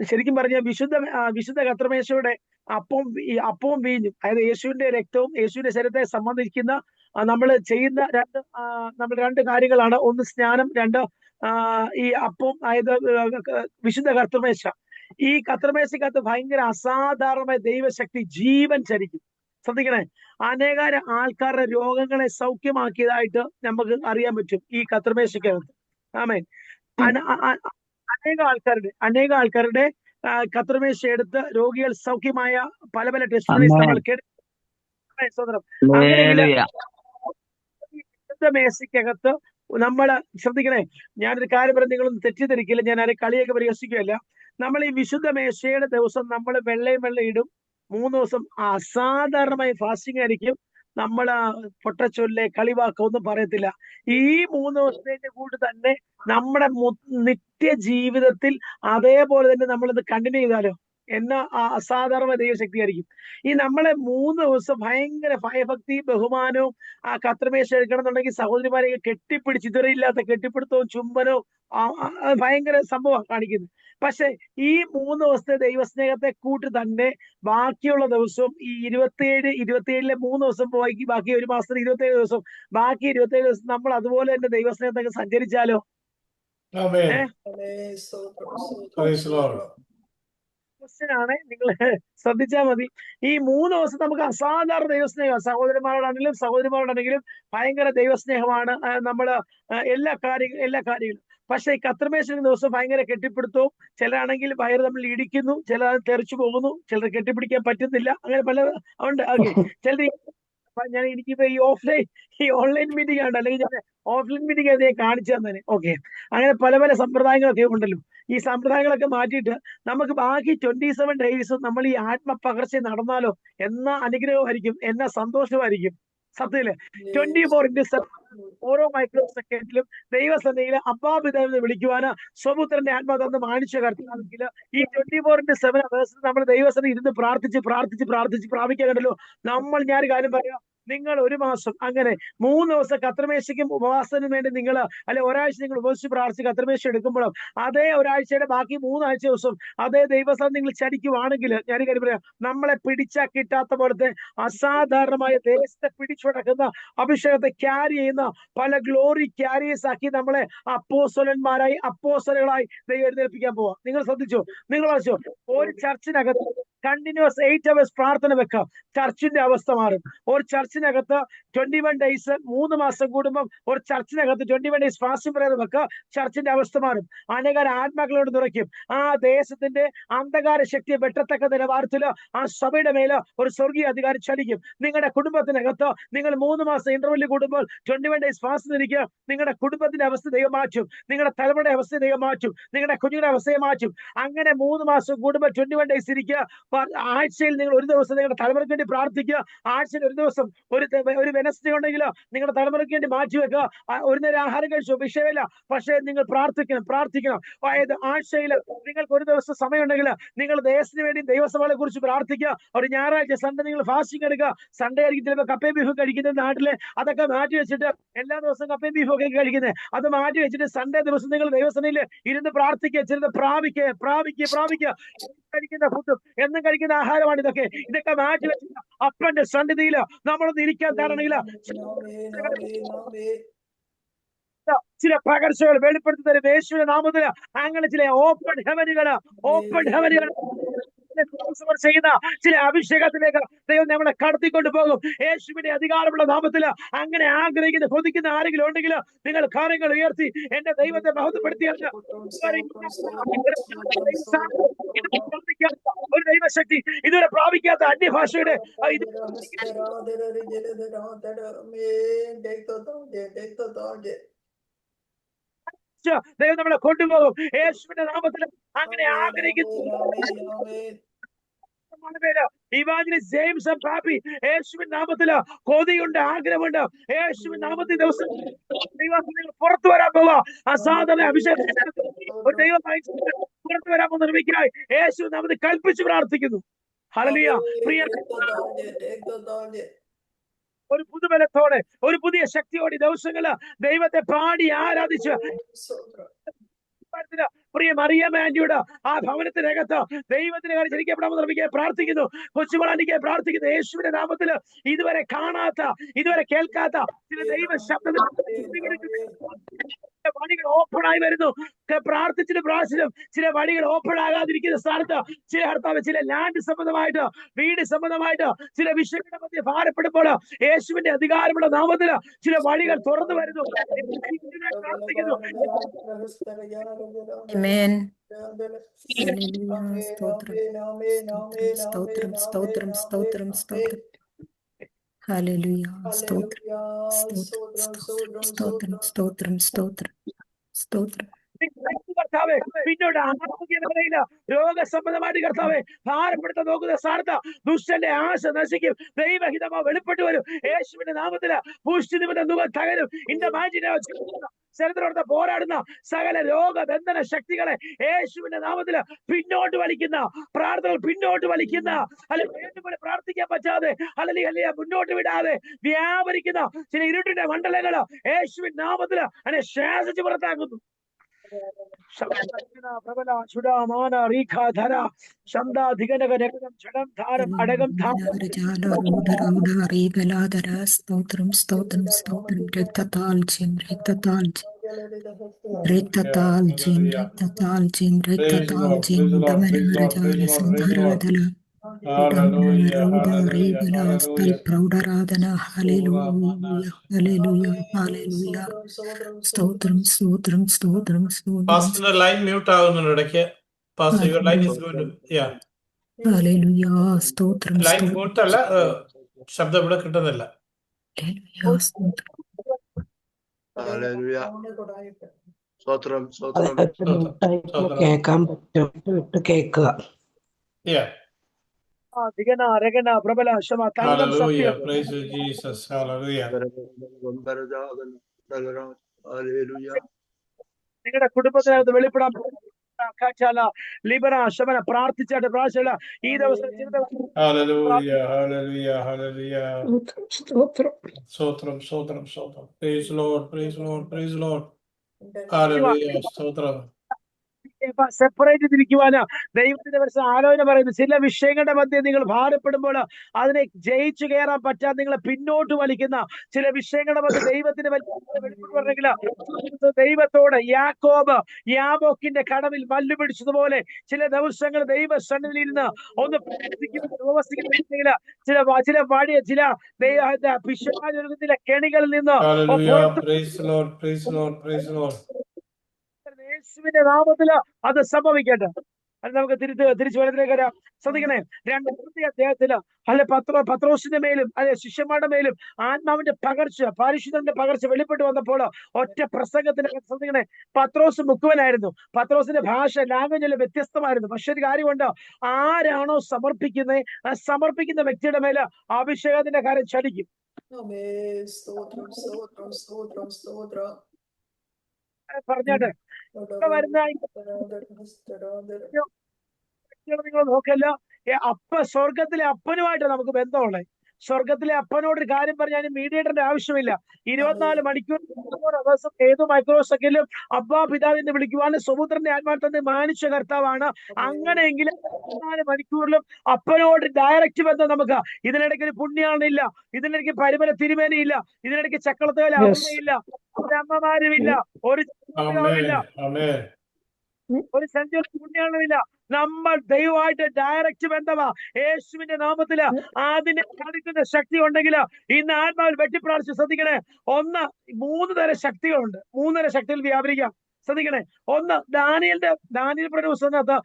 ശരിക്കും പറഞ്ഞ വിശുദ്ധ കർത്തൃമേശയുടെ അപ്പവും വീഞ്ഞും, അതായത് യേശുവിന്റെ രക്തവും യേശുവിന്റെ ശരീരത്തെ സംബന്ധിക്കുന്ന നമ്മൾ ചെയ്യുന്ന രണ്ട് കാര്യങ്ങളാണ്. ഒന്ന് സ്നാനം, രണ്ട് ഈ അപ്പം, അതായത് വിശുദ്ധ കർത്തൃമേശ. ഈ കർത്തൃമേശക്കകത്ത് ഭയങ്കര അസാധാരണമായ ദൈവശക്തി ജീവൻ ചരിക്കും. ശ്രദ്ധിക്കണേ, അനേകം ആൾക്കാരുടെ രോഗങ്ങളെ സൗഖ്യമാക്കിയതായിട്ട് നമുക്ക് അറിയാൻ പറ്റും ഈ കർത്തൃമേശക്കകത്ത്. ആമേൻ. അനേക ആൾക്കാരുടെ കർത്തൃമേശ എടുത്ത് രോഗികൾ സൗഖ്യമായ പല ടെസ്റ്റിമണീസ് നമ്മൾ കേട്ടു. മേശയ്ക്കകത്ത് നമ്മൾ ശ്രദ്ധിക്കണേ, ഞാനൊരു കാര്യം പറഞ്ഞ് നിങ്ങളൊന്നും തെറ്റിദ്ധരിക്കില്ല, ഞാൻ ആരെ കളിയൊക്കെ പരിഹസിക്കുകയല്ല. നമ്മൾ ഈ വിശുദ്ധ മേശയുടെ ദിവസം നമ്മൾ വെള്ളം ഇടും. 3 ദിവസം അസാധാരണമായി ഫാസ്റ്റിംഗ് ആയിരിക്കും. നമ്മൾ പൊട്ടച്ചൊല്ലെ കളിവാക്കം ഒന്നും പറയത്തില്ല. ഈ 3 ദിവസത്തേക്ക് കൂടി തന്നെ നമ്മുടെ നിത്യ ജീവിതത്തിൽ അതേപോലെ തന്നെ നമ്മളിത് കണ്ടിന്യൂ ചെയ്താലോ എന്നാ അസാധാരണ ദൈവശക്തി ആയിരിക്കും. ഈ നമ്മളെ 3 ദിവസം ഭയങ്കര ഭയഭക്തി ബഹുമാനവും ആ കർത്തൃമേശ എടുക്കണം എന്നുണ്ടെങ്കിൽ സഹോദരിമാരെ കെട്ടിപ്പിടിച്ച് ഇതുവരെയില്ലാത്ത കെട്ടിപ്പിടുത്തവും ചുംബനവും ഭയങ്കര സംഭവം കാണിക്കുന്നത്. പക്ഷെ ഈ 3 ദിവസത്തെ ദൈവസ്നേഹത്തെ കൂട്ട് തന്നെ ബാക്കിയുള്ള ദിവസവും ഈ 27-ലെ 3 ദിവസം പോയി ബാക്കി ഒരു മാസത്തിന് 27 ദിവസം, ബാക്കി 27 ദിവസം നമ്മൾ അതുപോലെ തന്നെ ദൈവസ്നേഹത്തൊക്കെ സഞ്ചരിച്ചാലോ? ആണ്, നിങ്ങൾ ശ്രദ്ധിച്ചാൽ മതി. ഈ 3 ദിവസം നമുക്ക് അസാധാരണ ദൈവസ്നേഹം, സഹോദരിമാരോടാണെങ്കിലും ഭയങ്കര ദൈവസ്നേഹമാണ്. നമ്മള് എല്ലാ കാര്യങ്ങളും. പക്ഷെ ഈ കർത്തൃമേശയുടെ ദിവസം ഭയങ്കര കെട്ടിപ്പിടുത്തവും, ചിലരാണെങ്കിൽ വയറ് നമ്മൾ ഇടിക്കുന്നു, ചിലർ തെറിച്ചു പോകുന്നു, ചിലർ കെട്ടിപ്പിടിക്കാൻ പറ്റുന്നില്ല, അങ്ങനെ പല ഉണ്ട്. ഓക്കെ, ചിലർ എനിക്കിപ്പോ ഈ ഓൺലൈൻ മീറ്റിംഗ് ആണ്, അല്ലെങ്കിൽ ഞാൻ ഓഫ്ലൈൻ മീറ്റിംഗ് അതേ കാണിച്ചു തന്നെ. ഓക്കെ, അങ്ങനെ പല സമ്പ്രദായങ്ങളൊക്കെ ഉണ്ടല്ലോ. ഈ സമ്പ്രദായങ്ങളൊക്കെ മാറ്റിയിട്ട് നമുക്ക് ബാക്കി 27 ഡേയ്സ് നമ്മൾ ഈ ആത്മപകർച്ച നടന്നാലോ എന്നാ അനുഗ്രഹമായിരിക്കും, എന്നാ സന്തോഷമായിരിക്കും. സത്യത്തില് 24/7 ഓരോ മൈക്രോ സെക്കൻഡിലും ദൈവസന്നിധിയില് അപ്പാപിതാവിനെ വിളിക്കുവാന് സ്വപുത്രന്റെ ആത്മാവ് മാനിച്ച കർത്താവെങ്കിൽ ഈ 24/7 നമ്മൾ ദൈവസന്നിധി ഇരുന്ന് പ്രാർത്ഥിച്ച് പ്രാപിക്കാൻ കണ്ടല്ലോ. ഞാനൊരു കാര്യം പറയാം, നിങ്ങൾ ഒരു മാസം അങ്ങനെ 3 ദിവസം കർത്തൃമേശയ്ക്കും ഉപവാസത്തിനും വേണ്ടി നിങ്ങൾ അല്ലെ ഒരാഴ്ച നിങ്ങൾ ഉപവസിച്ച് പ്രാർത്ഥിച്ച് കർത്തൃമേശ എടുക്കുമ്പോഴും അതേ ഒരാഴ്ചയുടെ ബാക്കി 3 ആഴ്ച ദിവസം അതേ ദൈവസ്ഥലം നിങ്ങൾ ചടിക്കുവാണെങ്കിൽ ഞാൻ കാര്യം പറയാം, നമ്മളെ പിടിച്ചാൽ കിട്ടാത്ത പോലത്തെ അസാധാരണമായ ദേശത്തെ പിടിച്ചുടക്കുന്ന അഭിഷേകത്തെ ക്യാരി ചെയ്യുന്ന പല ഗ്ലോറി ക്യാരിയേഴ്സ് ആക്കി നമ്മളെ അപ്പോസ്തലന്മാരായി അപ്പോസ്തലകളായി ദൈവം എഴുന്നേൽപ്പിക്കാൻ പോവാം. നിങ്ങൾ ശ്രദ്ധിച്ചോ, നിങ്ങൾ വായിച്ചോ, ഒരു ചർച്ചിനകത്ത് കണ്ടിന്യൂസ് 8 hours പ്രാർത്ഥന വെക്കാം, ചർച്ചിന്റെ അവസ്ഥ മാറും. ഒരു ചർച്ചിനകത്ത് 21 days 3 മാസം കൂടുമ്പോൾ ഒരു ചർച്ചിനകത്ത് 21 days ഫാസ്റ്റിംഗ് പ്രയർ വെക്കുക, ചർച്ചിന്റെ അവസ്ഥ മാറും. അനേക ആത്മാക്കളോട് നിറയ്ക്കും. ആ ദേശത്തിന്റെ അന്ധകാര ശക്തിയെ വെട്ടത്തക്ക നിലവാരത്തിൽ ആ സഭയുടെ മേല് ഒരു സ്വർഗീയ അധികാരം ചലിക്കും. നിങ്ങളുടെ കുടുംബത്തിനകത്ത് നിങ്ങൾ 3 മാസം ഇന്റർവെല്ലിൽ കൂടുമ്പോൾ 21 days ഫാസ്റ്റ് നിൽക്കുക, നിങ്ങളുടെ കുടുംബത്തിന്റെ അവസ്ഥ ദൈവം മാറ്റും, നിങ്ങളുടെ തലമുറയുടെ അവസ്ഥ ദൈവം മാറ്റും, നിങ്ങളുടെ കുഞ്ഞുങ്ങളുടെ അവസ്ഥയെ മാറ്റും. അങ്ങനെ 3 മാസം കൂടുമ്പോൾ 21 days ഇരിക്കുക. ആഴ്ചയിൽ നിങ്ങൾ ഒരു ദിവസം നിങ്ങളുടെ തലമുറയ്ക്ക് വേണ്ടി പ്രാർത്ഥിക്കുക. ആഴ്ചയിൽ ഒരു ദിവസം ഒരു വെനസ്ഡേ ഉണ്ടെങ്കിൽ നിങ്ങളുടെ തലമുറയ്ക്ക് വേണ്ടി മാറ്റി വെക്കുക. ഒരു നേരം ആഹാരം കഴിച്ചു വിഷയമില്ല, പക്ഷേ നിങ്ങൾ പ്രാർത്ഥിക്കണം. അതായത് ആഴ്ചയിൽ നിങ്ങൾക്ക് ഒരു ദിവസം സമയമുണ്ടെങ്കിൽ നിങ്ങൾ ദേശത്തിന് വേണ്ടി ദൈവസഭകളെ കുറിച്ച് പ്രാർത്ഥിക്കുക. ഒരു ഞായറാഴ്ച സൺഡേ നിങ്ങൾ ഫാസ്റ്റിംഗ് എടുക്കുക. സൺഡേ ആയിരിക്കും ചിലപ്പോൾ കപ്പയും ബീഫും കഴിക്കുന്നത് നാട്ടിലെ, അതൊക്കെ മാറ്റി വെച്ചിട്ട് എല്ലാ ദിവസവും കപ്പയും ബീഫും ഒക്കെ കഴിക്കുന്നത് അത് മാറ്റി വെച്ചിട്ട് സൺഡേ ദിവസം നിങ്ങൾ ദൈവസഭയിൽ ഇരുന്ന് പ്രാർത്ഥിക്കുക. ചിലത് പ്രാപിക്കുക. കഴിക്കുന്ന ഫുഡും എന്നും കഴിക്കുന്ന ആഹാരമാണ് ഇതൊക്കെ മാറ്റി വെച്ചിട്ട് അപ്പന്റെ സന്നിധിയില് നമ്മളൊന്ന് ഇരിക്കാൻ തരണമെങ്കിൽ ചില പകർച്ചകൾ വെളിപ്പെടുത്തി തരും യേശുവിന്റെ നാമത്തില്. അങ്ങനെ ചില ഓപ്പൺ ഹെവനുകള് ചെയ്യുന്ന ചില അഭിഷേകത്തിലേക്ക് ദൈവം നമ്മളെ കടത്തിക്കൊണ്ട് പോകും യേശുവിന്റെ അധികാരമുള്ള നാമത്തില്. അങ്ങനെ ആഗ്രഹിക്കുന്ന കൊതിക്കുന്ന ആരെങ്കിലും ഉണ്ടെങ്കിൽ നിങ്ങൾ കാര്യങ്ങൾ ഉയർത്തി എന്റെ ദൈവത്തെ മഹത്വപ്പെടുത്തിയാണ്. ഒരു ദൈവശക്തി ഇതുവരെ പ്രാപിക്കാത്ത അന്യഭാഷയുടെ ദൈവം നമ്മളെ കൊണ്ടുപോകും യേശുവിന്റെ നാമത്തിൽ. അങ്ങനെ ആഗ്രഹിക്കുന്നു ഇവാഞ്ചലിസ്റ്റ് ജെയിംസ് പാപ്പി യേശുവിന്റെ നാമത്തില് കൊതിയുണ്ട്, ആഗ്രഹമുണ്ട്. യേശുവിന്റെ നാമത്തിൽ ദിവസം ദൈവത്തിൽ പുറത്തു വരാൻ പോവുക. അസാധാരണ അഭിഷേകം ഒരു ദൈവം പുറത്തു വരാൻ നിർമ്മിക്കായി യേശു നാമത്തിൽ കൽപ്പിച്ച് പ്രാർത്ഥിക്കുന്നു. ഹല്ലേലൂയ. പ്രിയ ഒരു പുതുബലത്തോടെ ഒരു പുതിയ ശക്തിയോടെ ദിവസങ്ങള് ദൈവത്തെ പാടി ആരാധിച്ച് പ്രിയ മറിയം ആന്റിയുടെ ആ ഭവനത്തിനകത്ത് ദൈവത്തിന് കാര്യം ശരിക്കപ്പെടാമെന്ന് നിർമ്മിക്കാൻ പ്രാർത്ഥിക്കുന്നു. കൊച്ചുമളാനിക്ക് പ്രാർത്ഥിക്കുന്നു യേശുവിന്റെ നാമത്തില്. ഇതുവരെ കാണാത്ത ഇതുവരെ കേൾക്കാത്ത ചില ദൈവ ശബ്ദത്തിൽ വഴികൾ ഓപ്പൺ ആയി വരുന്നു. പ്രാർത്ഥിച്ചിട്ട് ചില വഴികൾ ഓപ്പൺ ആകാതിരിക്കുന്ന സ്ഥാനത്ത് ചില കർത്താവ് ചില ലാൻഡ് സംബന്ധമായിട്ട് വീട് സംബന്ധമായിട്ട് ചില വിഷയങ്ങളുടെ മധ്യ ഭാരപ്പെടുമ്പോൾ യേശുവിന്റെ അധികാരമുള്ള നാമത്തില് ചില വഴികൾ തുറന്നു വരുന്നു. പ്രാർത്ഥിക്കുന്നു. Amen. Hallelujah. Stotram. Hallelujah. Stotram. കർത്താവേ, പിന്നോട്ട് ആരോഗ്യമേഖലയില് രോഗസംബന്ധമായിട്ട് കർത്താവെ ഭാരപ്പെടുത്താൻ നോക്കുന്ന സ്ഥാനത്ത് ദുഷ്ടന്റെ ആശ നശിക്കും, ദൈവഹിതമോ വെളിപ്പെട്ടു വരും. യേശുവിന്റെ നാമത്തില് പുഷ്ടി നിമിത്തം മുഖം തകരും. ചരിത്രത്തെ പോരാടുന്ന സകല രോഗബന്ധന ശക്തികളെ യേശുവിന്റെ നാമത്തില് പിന്നോട്ട് വലിക്കുന്ന പ്രാർത്ഥനകൾ പിന്നോട്ട് വലിക്കുന്ന അല്ലെങ്കിൽ പ്രാർത്ഥിക്കാൻ പറ്റാതെ അല്ലെങ്കിൽ മുന്നോട്ട് വിടാതെ വ്യാപരിക്കുന്ന ചില ഇരുട്ടിന്റെ മണ്ഡലങ്ങള് യേശുവിന്റെ നാമത്തില് അതിനെ ശാസിച്ച് പുറത്താക്കുന്നു. പാസ്റ്ററിന്റെ ലൈൻ മ്യൂട്ട് ആകുന്നുണ്ട് ഇടയ്ക്ക്. Pastor your line is going to your line mute അല്ല, ശബ്ദം ഇവിടെ കിട്ടുന്നില്ല. കേൾക്കാൻ പറ്റും, കേൾക്കുക. Hallelujah. Praise you, Jesus. Hallelujah. നിങ്ങളുടെ കുടുംബത്തിനകത്ത് വെളിപ്പെടാൻ ലിബറ ശമന പ്രാർത്ഥിച്ചായിട്ട് പ്രാർത്ഥിച്ചില്ല ഈ ദിവസം Hallelujah, hallelujah, hallelujah. സ്തോത്രം Sotram, sotram, sotram. Praise Lord, praise Lord, praise Lord. Hallelujah, sotram. Separate ചെയ്തിരിക്കുവാന് ദൈവത്തിന്റെ പരിശുദ്ധ ആലോചന പറയുന്നു. ചില വിഷയങ്ങളുടെ മധ്യേ നിങ്ങൾ ഭാരപ്പെടുമ്പോൾ അതിനെ ജയിച്ചു കയറാൻ പറ്റാതെ നിങ്ങളെ പിന്നോട്ട് വലിക്കുന്ന ചില വിഷയങ്ങളുടെ മധ്യ ദൈവത്തിന്റെ വെളിപ്പെടുന്നെങ്കിൽ ദൈവത്തോട് യാബോക്കിന്റെ കടവിൽ മല്ലു പിടിച്ചതുപോലെ ചില ദിവസങ്ങൾ ദൈവ സന്നിധിയിൽ നിന്ന് ഒന്ന് ഉപവസിക്കുന്നെങ്കിൽ ചില പിശാചുരുക്കത്തിലെ കെണികളിൽ നിന്ന് Hallelujah, praise Lord, praise Lord, praise Lord. യേശുവിന്റെ നാമത്തില് അത് സംഭവിക്കട്ടെ. അത് നമുക്ക് തിരിച്ചു വലത്തിലേക്ക് വരാം. ശ്രദ്ധിക്കണേ, 2 അധ്യായത്തില് പത്രോസിന്റെ മേലും ശിഷ്യന്മാരുടെ മേലും ആത്മാവിന്റെ പകർച്ച, പരിശുദ്ധന്റെ പകർച്ച വെളിപ്പെട്ട് വന്നപ്പോൾ ഒറ്റ പ്രസംഗത്തിന് ശ്രദ്ധിക്കണേ, പത്രോസ് മുക്കുവനായിരുന്നു. പത്രോസിന്റെ ഭാഷ ലാംഗ്വേജ് വ്യത്യസ്തമായിരുന്നു. പക്ഷെ ഒരു കാര്യമുണ്ട്, ആരാണോ സമർപ്പിക്കുന്നത് ആ സമർപ്പിക്കുന്ന വ്യക്തിയുടെ മേല് അഭിഷേകത്തിന്റെ കാര്യം ചടിക്കും. പറഞ്ഞാട്ടെ, വരുന്ന നിങ്ങൾ നോക്കല്ല, സ്വർഗത്തിലെ അപ്പനുമായിട്ട് നമുക്ക് ബന്ധമുള്ളത്. സ്വർഗത്തിലെ അപ്പനോട് ഒരു കാര്യം പറഞ്ഞാൽ മീഡിയേറ്ററിന്റെ ആവശ്യമില്ല. 24 മണിക്കൂർ ദിവസം ഏതോ മൈക്രോ സെക്കൻഡിലും അബ്ബാ പിതാവിന്ന് വിളിക്കുവാനും സ്വപുത്രന്റെ ആത്മാവിൽ തന്നെ മാനിച്ച കർത്താവാണ്. അങ്ങനെയെങ്കിലും 24 മണിക്കൂറിലും അപ്പനോട് ഡയറക്റ്റ് ബന്ധം നമുക്ക്. ഇതിനിടയ്ക്ക് ഒരു പുണ്യാണില്ല, ഇതിനിടയ്ക്ക് പരിമല തിരുമേനയില്ല, ഇതിനിടയ്ക്ക് ചക്കളത്തുകാല അമ്മയില്ല, ഒരമ്മമാരുമില്ല, ഒരു ഒരു സെഞ്ചുറി പുണ്യാണമില്ല. നമ്മൾ ദൈവമായിട്ട് ഡയറക്റ്റ് ബന്ധമാ. യേശുവിന്റെ നാമത്തില് അതിനെ കാണിക്കുന്ന ശക്തി ഉണ്ടെങ്കിൽ ഇന്ന് ആത്മാവിൽ വെട്ടിപ്രാർത്ഥിച്ച് ശ്രദ്ധിക്കണേ. 3 തരം ശക്തികളുണ്ട്. 3 തരം ശക്തികൾ വ്യാപരിക്കാം. ശ്രദ്ധിക്കണേ. ഒന്ന്, ദാനിയേൽ പുസ്തകത്തിനകത്ത്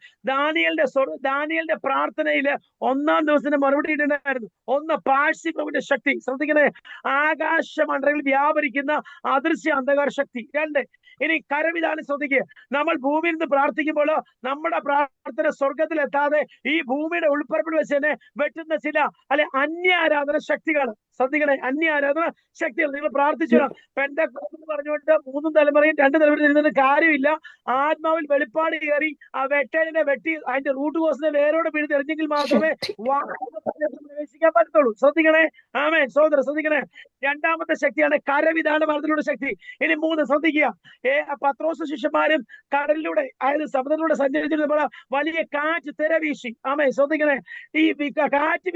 ദാനിയേലിന്റെ പ്രാർത്ഥനയില് 1-ാം ദിവസത്തിന്റെ മറുപടി ഇടുന്നായിരുന്നു. ഒന്ന്, പാഴ്സി പ്രഭുവിന്റെ ശക്തി. ശ്രദ്ധിക്കണേ, ആകാശമണ്ഡലങ്ങളിൽ വ്യാപരിക്കുന്ന അദൃശ്യ അന്ധകാര ശക്തി. 2, ഇനി കരവിധാനം ശ്രദ്ധിക്കുക. നമ്മൾ ഭൂമിയിൽ നിന്ന് പ്രാർത്ഥിക്കുമ്പോൾ നമ്മുടെ പ്രാർത്ഥന സ്വർഗത്തിലെത്താതെ ഈ ഭൂമിയുടെ ഉൾപ്പറപ്പിൽ വെച്ച് തന്നെ വെട്ടുന്ന ചില അന്യാരാധന ശക്തികൾ. ശ്രദ്ധിക്കണേ, അന്യാരാധന ശക്തികൾ. നിങ്ങൾ പ്രാർത്ഥിച്ചിടാം. പെന്തക്കോസ്ത് പറഞ്ഞുകൊണ്ട് 3 തലമുറയും 2 തലമുറയും ഇരുന്നിട്ട് കാര്യമില്ല. ആത്മാവിൽ വെളിപ്പാട് കയറി ആ വെട്ടലിനെ വെട്ടി അതിന്റെ റൂട്ട് കോസിനെ വേരോട് പിഴുതെറിഞ്ഞെങ്കിൽ മാത്രമേ പ്രവേശിക്കാൻ പറ്റത്തുള്ളൂ. ശ്രദ്ധിക്കണേ. ആമേൻ. സഹോദരൻ ശ്രദ്ധിക്കണേ. 2ാമത്തെ ശക്തിയാണ് കരവിധാന മാർഗത്തിലൂടെ ശക്തി. ഇനി 3 ശ്രദ്ധിക്കുക. പത്രോസ് ശിഷ്യന്മാരും കടലിലൂടെ, അതായത് സമുദ്രത്തിലൂടെ സഞ്ചരിച്ചിരുന്നപ്പോൾ വലിയ കാറ്റ് തിരവീശി. ആമേൻ. ശ്രദ്ധിക്കണേ. ഈ കാറ്റ്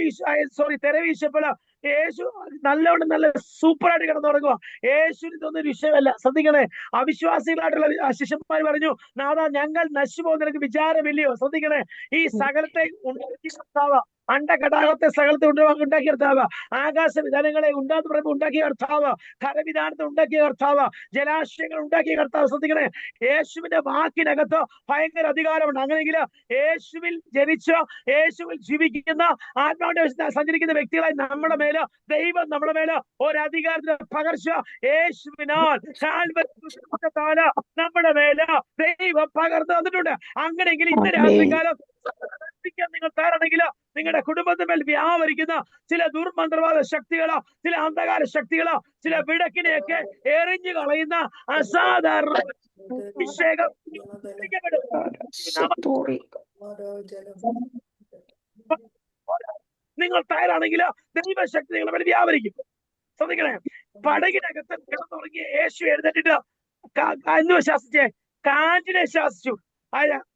തിരവീശപ്പോൾ യേശു നല്ലവണ്ണം നല്ല സൂപ്പറായിട്ട് കിടന്നുറങ്ങുക. യേശുവിന് ഇതൊന്നും വിഷയമല്ല. ശ്രദ്ധിക്കണേ, അവിശ്വാസികളായിട്ടുള്ള ശിഷ്യന്മാർ പറഞ്ഞു, നാഥാ ഞങ്ങൾ നശിച്ചു പോകുന്ന നിനക്ക് വിചാരമില്ലയോ? ശ്രദ്ധിക്കണേ, ഈ സകലത്തെ ഉണ്ടാക്കി കർത്താവ്, അണ്ടകടാകത്തെ സകലത്തെ ഉണ്ടാക്കിയ കർത്താവ്, ആകാശ വിധാനങ്ങളെ ഉണ്ടാക്കിയ കർത്താവ്, കരവിധാനത്തെ ഉണ്ടാക്കിയ കർത്താവ്, ജലാശയങ്ങൾ ഉണ്ടാക്കിയ കർത്താവ്. ശ്രദ്ധിക്കണേ, യേശുവിന്റെ വാക്കിനകത്ത് ഭയങ്കര അധികാരമുണ്ട്. അങ്ങനെയെങ്കിൽ യേശുവിൽ ജനിച്ച് യേശുവിൽ ജീവിക്കുന്ന ആത്മാവിന്റെ സഞ്ചരിക്കുന്ന വ്യക്തികളായി നമ്മുടെ മേല് ദൈവം നമ്മുടെ മേല് ഒരധികാരത്തിന് പകർച്ച യേശുവിനാൽ നമ്മുടെ മേല് ദൈവം പകർന്നു തന്നിട്ടുണ്ട്. അങ്ങനെയെങ്കിൽ ഇന്ന് രാത്രികാലം നിങ്ങൾ തയ്യാറാണെങ്കിൽ നിങ്ങളുടെ കുടുംബത്തിന്മേൽ വ്യാപരിക്കുന്ന ചില ദുർമന്ത്രവാദ ശക്തികളോ, ചില അന്ധകാര ശക്തികളോ, ചില വിടക്കിനെയൊക്കെ എറിഞ്ഞു കളയുന്ന അസാധാരണ അഭിഷേകം നിങ്ങൾ തയ്യാറാണെങ്കിൽ ദൈവശക്തി നിങ്ങളുടെ മേൽ വ്യാപരിക്കും. ശ്രദ്ധിക്കണേ, പടകിനകത്ത് കിടന്നുറങ്ങിയ യേശു എഴുന്നേറ്റിട്ട് എന്ന് ശാസിച്ചേ, കാറ്റിനെ ശാസിച്ചു.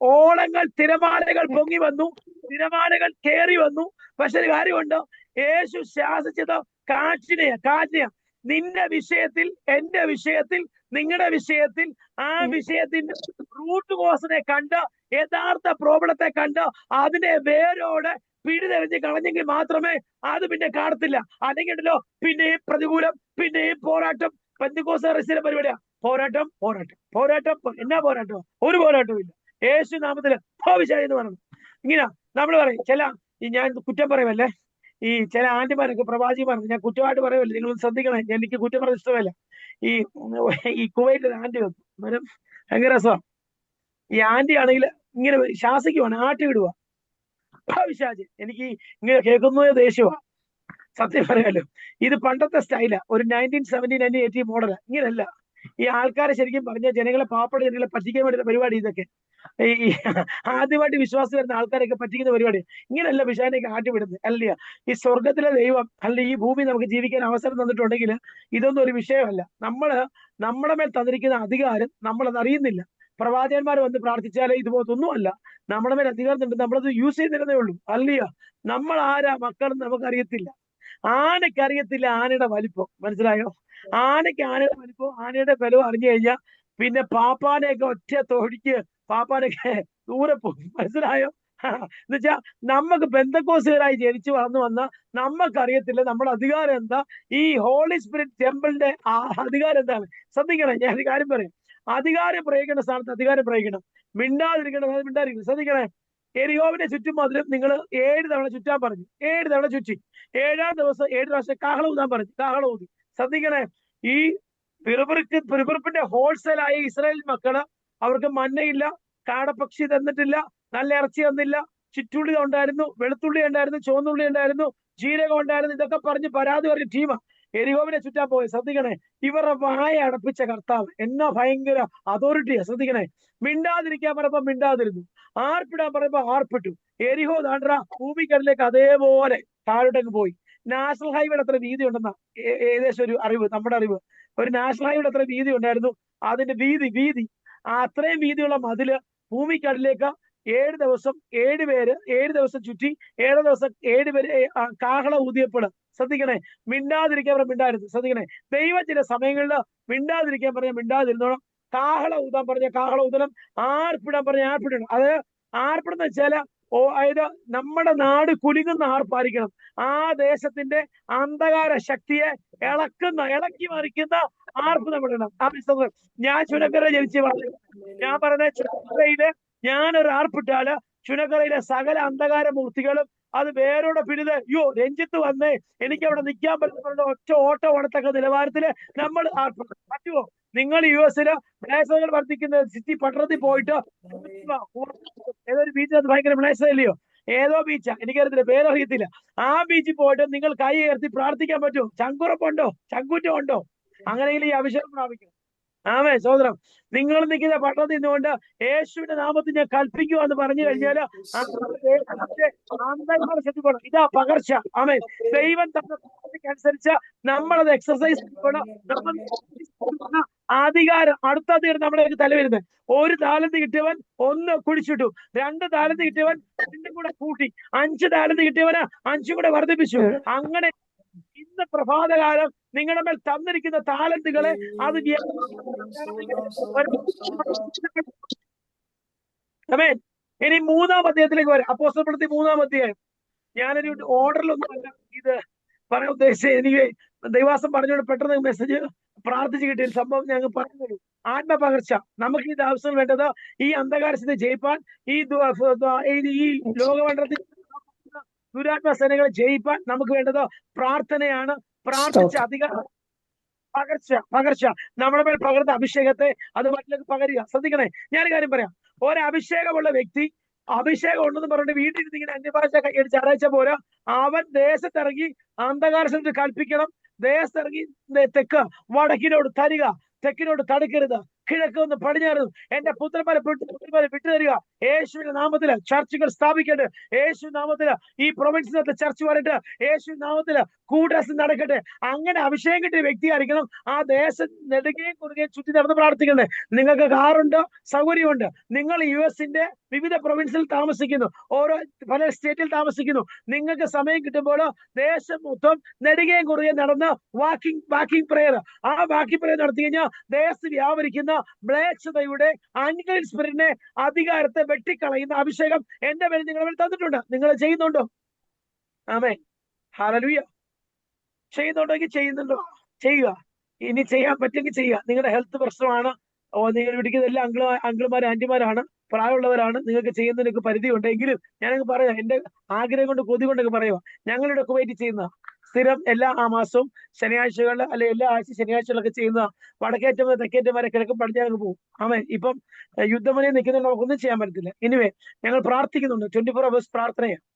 ഓളങ്ങൾ, തിരമാലകൾ പൊങ്ങി വന്നു, തിരമാലകൾ കയറി വന്നു. പക്ഷെ ഒരു കാര്യമുണ്ട്, യേശു ശാസിച്ചത് കാറ്റിനെയാ. നിന്റെ വിഷയത്തിൽ, എന്റെ വിഷയത്തിൽ, നിങ്ങളുടെ വിഷയത്തിൽ, ആ വിഷയത്തിന്റെ റൂട്ട് കോസിനെ കണ്ട്, യഥാർത്ഥ പ്രോബ്ലത്തെ കണ്ട് അതിന്റെ വേരോടെ പിടിതെറിഞ്ഞ് കളഞ്ഞെങ്കിൽ മാത്രമേ അത് പിന്നെ കാണത്തില്ല. അല്ലെങ്കിൽ പിന്നെയും പ്രതികൂലം, പിന്നെയും പോരാട്ടം. പെന്തക്കോസ്തുകാരുടെ പരിപാടിയാ പോരാട്ടം. എന്നാ പോരാട്ടം? ഒരു പോരാട്ടവും ഇല്ല. യേശു നാമത്തില് എന്ന് പറഞ്ഞു. ഇങ്ങനെ നമ്മൾ പറയും, ഞാൻ കുറ്റം പറയുമല്ലേ, ഈ ചില ആന്റിമാരൊക്കെ പ്രവാചിമാർ, ഞാൻ കുറ്റമായിട്ട് പറയുമല്ലേ, നിങ്ങൾ ശ്രദ്ധിക്കണേ, എനിക്ക് കുറ്റം പറഞ്ഞ ഇഷ്ടമല്ല. ഈ കുവൈറ്റിൽ ആന്റി വന്നു, ഭയങ്കര രസമാണ്. ഈ ആന്റി ആണെങ്കിൽ ഇങ്ങനെ ശാസിക്കുവാണ്, ആട്ടി വിടുക. വിശാജ് എനിക്ക് ഇങ്ങനെ കേൾക്കുന്നത് ദേഷ്യമാണ്, സത്യം പറയാലോ. ഇത് പണ്ടത്തെ സ്റ്റൈലാ, ഒരു 1970-1980 മോഡലാ. ഇങ്ങനെയല്ല. ഈ ആൾക്കാരെ ശരിക്കും പറഞ്ഞ ജനങ്ങളെ, പാവപ്പെട്ട ജനങ്ങളെ പറ്റിക്കാൻ വേണ്ടിയുള്ള പരിപാടി ഇതൊക്കെ. ഈ ആദ്യമായിട്ട് വിശ്വാസം വരുന്ന ആൾക്കാരൊക്കെ പറ്റിക്കുന്ന പരിപാടി. ഇങ്ങനെയല്ല പിശാചിനെയൊക്കെ ആട്ടിവിടുന്നത്, അല്ലയോ? ഈ സ്വർഗത്തിലെ ദൈവം അല്ല ഈ ഭൂമി നമുക്ക് ജീവിക്കാൻ അവസരം തന്നിട്ടുണ്ടെങ്കിൽ ഇതൊന്നും ഒരു വിഷയമല്ല. നമ്മുടെ മേൽ തന്നിരിക്കുന്ന അധികാരം നമ്മളത് അറിയുന്നില്ല. പ്രവാചകന്മാർ വന്ന് പ്രാർത്ഥിച്ചാലേ ഇതുപോലൊന്നുമല്ല. നമ്മുടെ മേൽ അധികാരം ഉണ്ട്, നമ്മളത് യൂസ് ചെയ്തിരുന്നേ ഉള്ളൂ, അല്ലയോ? നമ്മൾ ആരാ മക്കളെന്ന് നമുക്കറിയത്തില്ല. ആനയ്ക്ക് അറിയത്തില്ല ആനയുടെ വലിപ്പം, മനസ്സിലായോ? ആനയുടെ വലിപ്പം, ആനയുടെ ബലവും അറിഞ്ഞു കഴിഞ്ഞാൽ പിന്നെ പാപ്പാനെയൊക്കെ ഒറ്റ തൊഴിക്ക് പാപ്പാനൊക്കെ ദൂരെ പോകും, മനസ്സിലായോ? എന്നുവെച്ചാ നമുക്ക് പെന്തക്കോസുകാരായി ജനിച്ചു വളർന്നു വന്ന നമുക്കറിയത്തില്ല നമ്മുടെ അധികാരം എന്താ. ഈ ഹോളി സ്പിരിറ്റ് ടെമ്പിളിന്റെ അധികാരം എന്താണ്? ശ്രദ്ധിക്കണം, ഞാൻ ഒരു കാര്യം പറയാം. അധികാരം പ്രയോഗിക്കേണ്ട സ്ഥാനത്ത് അധികാരം പ്രയോഗിക്കണം. മിണ്ടാതിരിക്കണം, മിണ്ടാതിരിക്കണം. ശ്രദ്ധിക്കണേ, എരിഹോവിന്റെ ചുറ്റുമതിലും നിങ്ങൾ 7 തവണ ചുറ്റാൻ പറഞ്ഞു. 7 തവണ ചുറ്റി. 7-ാം ദിവസം 7 പ്രാവശ്യം കാഹളം ഊതാൻ പറഞ്ഞു. കാഹളം ഊതി. ശ്രദ്ധിക്കണേ, ഈ പിറുപിറുപ്പിന്റെ ഹോൾസെയിലായ ഇസ്രായേൽ മക്കള്, അവർക്ക് മന്നയില്ല, കാടപ്പക്ഷി തന്നിട്ടില്ല, നല്ല ഇറച്ചി തന്നില്ല, ചുറ്റുള്ളി ഉണ്ടായിരുന്നു, വെളുത്തുള്ളി ഉണ്ടായിരുന്നു, ചുവന്നുള്ളി ഉണ്ടായിരുന്നു, ജീരകം ഉണ്ടായിരുന്നു, ഇതൊക്കെ പറഞ്ഞ് പരാതി പറഞ്ഞ ടീമാ എരിഹോവിനെ ചുറ്റാൻ പോയി. ശ്രദ്ധിക്കണേ, ഇവരുടെ വായ അടപ്പിച്ച കർത്താവ് എന്നാ ഭയങ്കര അതോറിറ്റിയാ. ശ്രദ്ധിക്കണേ, മിണ്ടാതിരിക്കാൻ പറയുമ്പോ മിണ്ടാതിരുന്നു, ആർപ്പിടാൻ പറയുമ്പോ ആർപ്പിട്ടു. എരിഹോ താണ്ട്ര ഭൂമിക്കടിലേക്ക് അതേപോലെ താഴോട്ടേക്ക് പോയി. നാഷണൽ ഹൈവേയുടെ അത്ര വീതി ഉണ്ടെന്ന ഏകദേശം ഒരു അറിവ്, നമ്മുടെ അറിവ്. ഒരു നാഷണൽ ഹൈവേയുടെ അത്ര വീതി ഉണ്ടായിരുന്നു. അതിന്റെ വീതി അത്രയും വീതിയുള്ള മതില് ഭൂമിക്കടിലേക്ക് 7 ദിവസം 7 പേര് 7 ദിവസം ചുറ്റി. 7 ദിവസം 7 പേര് കാഹള ഊതിയപ്പോൾ ശ്രദ്ധിക്കണേ, മിണ്ടാതിരിക്കാൻ പറഞ്ഞ മിണ്ടായിരുന്നു. ശ്രദ്ധിക്കണേ, ദൈവം ചില സമയങ്ങളിൽ മിണ്ടാതിരിക്കാൻ പറഞ്ഞ മിണ്ടാതിരുന്നോണം, കാഹള ഊതാൻ പറഞ്ഞ കാഹള ഊതണം, ആർപ്പിടാൻ പറഞ്ഞ ആർപ്പിടണം. അത് ആർപ്പിടുന്ന വെച്ചാല് അതായത് നമ്മുടെ നാട് കുലുങ്ങുന്ന ആർപ്പായിരിക്കണം. ആ ദേശത്തിന്റെ അന്ധകാര ശക്തിയെ ഇളക്കി മറിക്കുന്ന ആർപ്പ് നമ്മളിടണം. ഞാൻ ചുനക്കര ജനിച്ചു വളർന്നു. ഞാൻ പറഞ്ഞ ചുനക്കരയില് ഞാനൊരു ആർപ്പിട്ടാല് ചുനക്കരയിലെ സകല അന്ധകാര മൂർത്തികളും അത് വേരോടെ പിഴുത്, അയ്യോ രഞ്ജിത്ത് വന്നേ എനിക്ക് അവിടെ നിൽക്കാൻ പറ്റുന്ന ഒറ്റ ഓട്ടം ഓടത്തക്ക നിലവാരത്തില് നമ്മൾ ആർപ്പിടും. പറ്റുമോ? നിങ്ങൾ US-ല് മ്ലേച്ഛതകൾ വർദ്ധിക്കുന്ന സിറ്റി പട്ടണത്തിൽ പോയിട്ട് ഏതൊരു ബീച്ചിനകത്ത് ഭയങ്കര മ്ലേച്ഛതയില്ലയോ? ഏതോ ബീച്ചാ, എനിക്കറിയത്തില്ല, പേരറിയത്തില്ല. ആ ബീച്ചിൽ പോയിട്ട് നിങ്ങൾ കൈ ഉയർത്തി പ്രാർത്ഥിക്കാൻ പറ്റുമോ? ചങ്കുറപ്പുണ്ടോ? ചങ്കൂറ്റം ഉണ്ടോ? അങ്ങനെയെങ്കിലും ഈ അഭിഷേകം പ്രാപിക്കണം. ആമേ സോദരം, നിങ്ങൾ നിൽക്കുന്ന പട്ടണത്തിൽ നിന്നുകൊണ്ട് യേശുവിന്റെ നാമത്തിൽ ഞാൻ കൽപ്പിക്കുക എന്ന് പറഞ്ഞു കഴിഞ്ഞാൽ ഇതാ പകർച്ച. ആമേ, ദൈവം തന്ന അനുസരിച്ച് നമ്മളത് എക്സർസൈസ് അധികാരം. അടുത്ത അധികാരം നമ്മുടെ തല വരുന്നത്. 1 താലന്ത് കിട്ടിയവൻ 1 കുഴിച്ചിട്ടു, 2 താലന്ത് കിട്ടിയവൻ 2 കൂടെ കൂട്ടി, 5 താലന്ത് കിട്ടിയവന് 5 കൂടെ വർദ്ധിപ്പിച്ചു. അങ്ങനെ ഇന്ന് പ്രഭാതകാലം നിങ്ങളുടെ മേൽ തന്നിരിക്കുന്ന താലന്തുകളെ അത് ഇനി 3-ാം അധ്യായത്തിലേക്ക് വരാം. അപ്പോസ്തലപ്രവൃത്തി 3-ാം അധ്യായം. ഞാനൊരു ഓർഡറിലൊന്നും അല്ല ഇത് പറയാൻ ഉദ്ദേശിച്ചത്. എനിക്ക് ദൈവാസം പറഞ്ഞുകൊണ്ട് പെട്ടെന്ന് മെസ്സേജ് പ്രാർത്ഥിച്ച് കിട്ടിയ സംഭവം ഞങ്ങൾ പറയുന്നുള്ളൂ. ആത്മപകർച്ച. നമുക്ക് ഇത് ആവശ്യം വേണ്ടത് ഈ അന്ധകാരത്തെ ജയിപ്പാൻ, ഈ ലോകമണ്ഡലത്തിൽ ദുരാത്മ സേനകളെ ജയിപ്പാൻ നമുക്ക് വേണ്ടത് പ്രാർത്ഥനയാണ്. പ്രാർത്ഥിച്ച അധികാരം പകർച്ച നമ്മുടെ മേൽ പകർന്ന അഭിഷേകത്തെ അത് മറ്റുള്ളവർക്ക് പകരുക. ശ്രദ്ധിക്കണേ, ഞാനൊരു കാര്യം പറയാം. ഒരഭിഷേകമുള്ള വ്യക്തി അഭിഷേകം ഉണ്ടെന്ന് പറഞ്ഞിട്ട് വീട്ടിൽ ഇങ്ങനെ അന്യഭാഷ കൈയടിച്ച് ആരാഴ്ച പോരാ. അവൻ ദേശത്തിറങ്ങി അന്ധകാരത്തിൽ കൽപ്പിക്കണം. ദേശത്തിറങ്ങി തെക്ക് വടക്കിനോട് തരിക, തെക്കിനോട് തടുക്കരുത്, കിഴക്കൊന്ന് പടിഞ്ഞാറും എന്റെ പുത്രന്മാരെ വിട്ടുതരിക. യേശുവിന്റെ നാമത്തില് ചർച്ചുകൾ സ്ഥാപിക്കട്ടെ. യേശു നാമത്തില് ഈ പ്രൊവിൻസിനകത്ത് ചർച്ച് വരട്ടെ. യേശു നാമത്തില് കൂട്ടാസ് നടക്കട്ടെ. അങ്ങനെ അഭിഷേകം കിട്ടിയ വ്യക്തിയായിരിക്കണം ആ ദേശം നെടുകയും കുറുകയും ചുറ്റി നടന്ന് പ്രാർത്ഥിക്കണ്ടേ. നിങ്ങൾക്ക് കാറുണ്ട്, സൗകര്യമുണ്ട്. നിങ്ങൾ US-ന്റെ വിവിധ പ്രൊവിൻസിൽ താമസിക്കുന്നു, പല സ്റ്റേറ്റിൽ താമസിക്കുന്നു. നിങ്ങൾക്ക് സമയം കിട്ടുമ്പോൾ ദേശം മൊത്തം നെടുകയും കുറുകയും നടന്ന് വാക്കിംഗ് പ്രയർ, ആ വാക്കിംഗ് പ്രയർ നടത്തി കഴിഞ്ഞാൽ ദേശത്ത് വ്യാപരിക്കുന്ന മ്ലേച്ഛതയുടെ അൺക്ലീൻ സ്പിരിറ്റിനെ അധികാരത്തെ വെട്ടിക്കളയുന്ന അഭിഷേകം എന്റെ പേരിൽ നിങ്ങളുടെ മേൽ തന്നിട്ടുണ്ട്. നിങ്ങൾ ചെയ്യുന്നുണ്ടോ? ആമേൻ, ഹല്ലേലൂയ. ചെയ്യുന്നുണ്ടെങ്കിൽ ചെയ്യുക. ഇനി ചെയ്യാൻ പറ്റുമെങ്കിൽ ചെയ്യുക. നിങ്ങളുടെ ഹെൽത്ത് പ്രശ്നമാണ്, നിങ്ങൾ വിളിക്കുന്ന എല്ലാ അങ്കിളുമാരും ആന്റിമാരാണ്, പ്രായമുള്ളവരാണ്. നിങ്ങൾക്ക് ചെയ്യുന്നതിനൊക്കെ പരിധി ഉണ്ടെങ്കിലും ഞാനങ്ങ് പറയാം, എന്റെ ആഗ്രഹം കൊണ്ട് കൊതി കൊണ്ടൊക്കെ പറയുക. ഞങ്ങളുടെ കുവൈറ്റ് ചെയ്യുന്ന സ്ഥിരം എല്ലാ മാസവും ശനിയാഴ്ചകളിൽ അല്ലെ എല്ലാ ആഴ്ച ശനിയാഴ്ചകളൊക്കെ ചെയ്യുന്ന വടക്കേറ്റം മുതൽ തെക്കേറ്റം വരെ കിഴക്കും പടിഞ്ഞാറൊക്കെ പോകും. ആമേൻ. ഇപ്പം യുദ്ധമുനയിൽ നിൽക്കുന്നത് നമുക്കൊന്നും ചെയ്യാൻ പറ്റത്തില്ല. എനിവേ ഞങ്ങൾ പ്രാർത്ഥിക്കുന്നുണ്ട്. 24 hours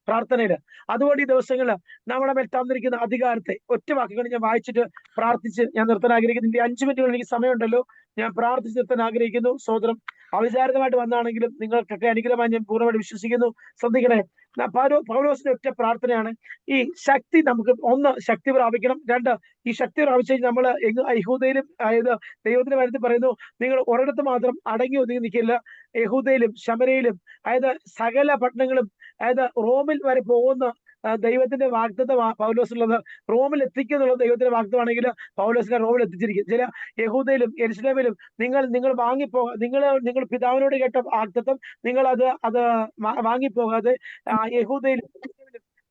പ്രാർത്ഥനയില്. അതുകൊണ്ട് ഈ ദിവസങ്ങളിൽ നമ്മുടെ മേൽ തന്നിരിക്കുന്ന അധികാരത്തെ ഒറ്റ വാക്കുകൾ ഞാൻ വായിച്ചിട്ട് പ്രാർത്ഥിച്ച് ഞാൻ നിർത്താൻ ആഗ്രഹിക്കുന്നു. ഇനി 5 മിനിറ്റുകൾ എനിക്ക് സമയമുണ്ടല്ലോ. ഞാൻ പ്രാർത്ഥിച്ച് നിർത്താൻ ആഗ്രഹിക്കുന്നു. സ്വതന്ത്രം അവിചാരിതമായിട്ട് വന്നാണെങ്കിലും നിങ്ങൾക്കൊക്കെ അനുഗ്രഹമായി ഞാൻ പൂർണ്ണമായിട്ട് വിശ്വസിക്കുന്നു. ശ്രദ്ധിക്കണേ, പൗലോസിന്റെ ഒറ്റ പ്രാർത്ഥനയാണ് ഈ ശക്തി നമുക്ക് ഒന്ന് ശക്തി പ്രാപിക്കണം. 2 ഈ ശക്തി പ്രാപിച്ചു കഴിഞ്ഞാൽ നമ്മൾ യഹൂദയിലും അതായത് ദൈവത്തിന്റെ കാര്യത്തിൽ പറയുന്നു, നിങ്ങൾ ഒരിടത്ത് മാത്രം അടങ്ങി ഒതുങ്ങി നിൽക്കില്ല. യഹൂദയിലും ശമരയിലും അതായത് സകല പട്ടണങ്ങളും അതായത് റോമിൽ വരെ പോകുന്ന ദൈവത്തിന്റെ വാഗ്ദത്തം പൗലോസുള്ളത്. റോമിൽ എത്തിക്കുന്നുള്ള ദൈവത്തിന്റെ വാഗ്ദത്തമാണെങ്കിൽ പൗലോസിനെ റോമിൽ എത്തിച്ചിരിക്കും. ചില യഹൂദയിലും യെരുശലേമിലും നിങ്ങൾ വാങ്ങിപ്പോകാം, നിങ്ങൾ പിതാവിനോട് കേട്ട വാഗ്ദത്തം നിങ്ങൾ അത് വാങ്ങിപ്പോകാതെ യഹൂദയിലും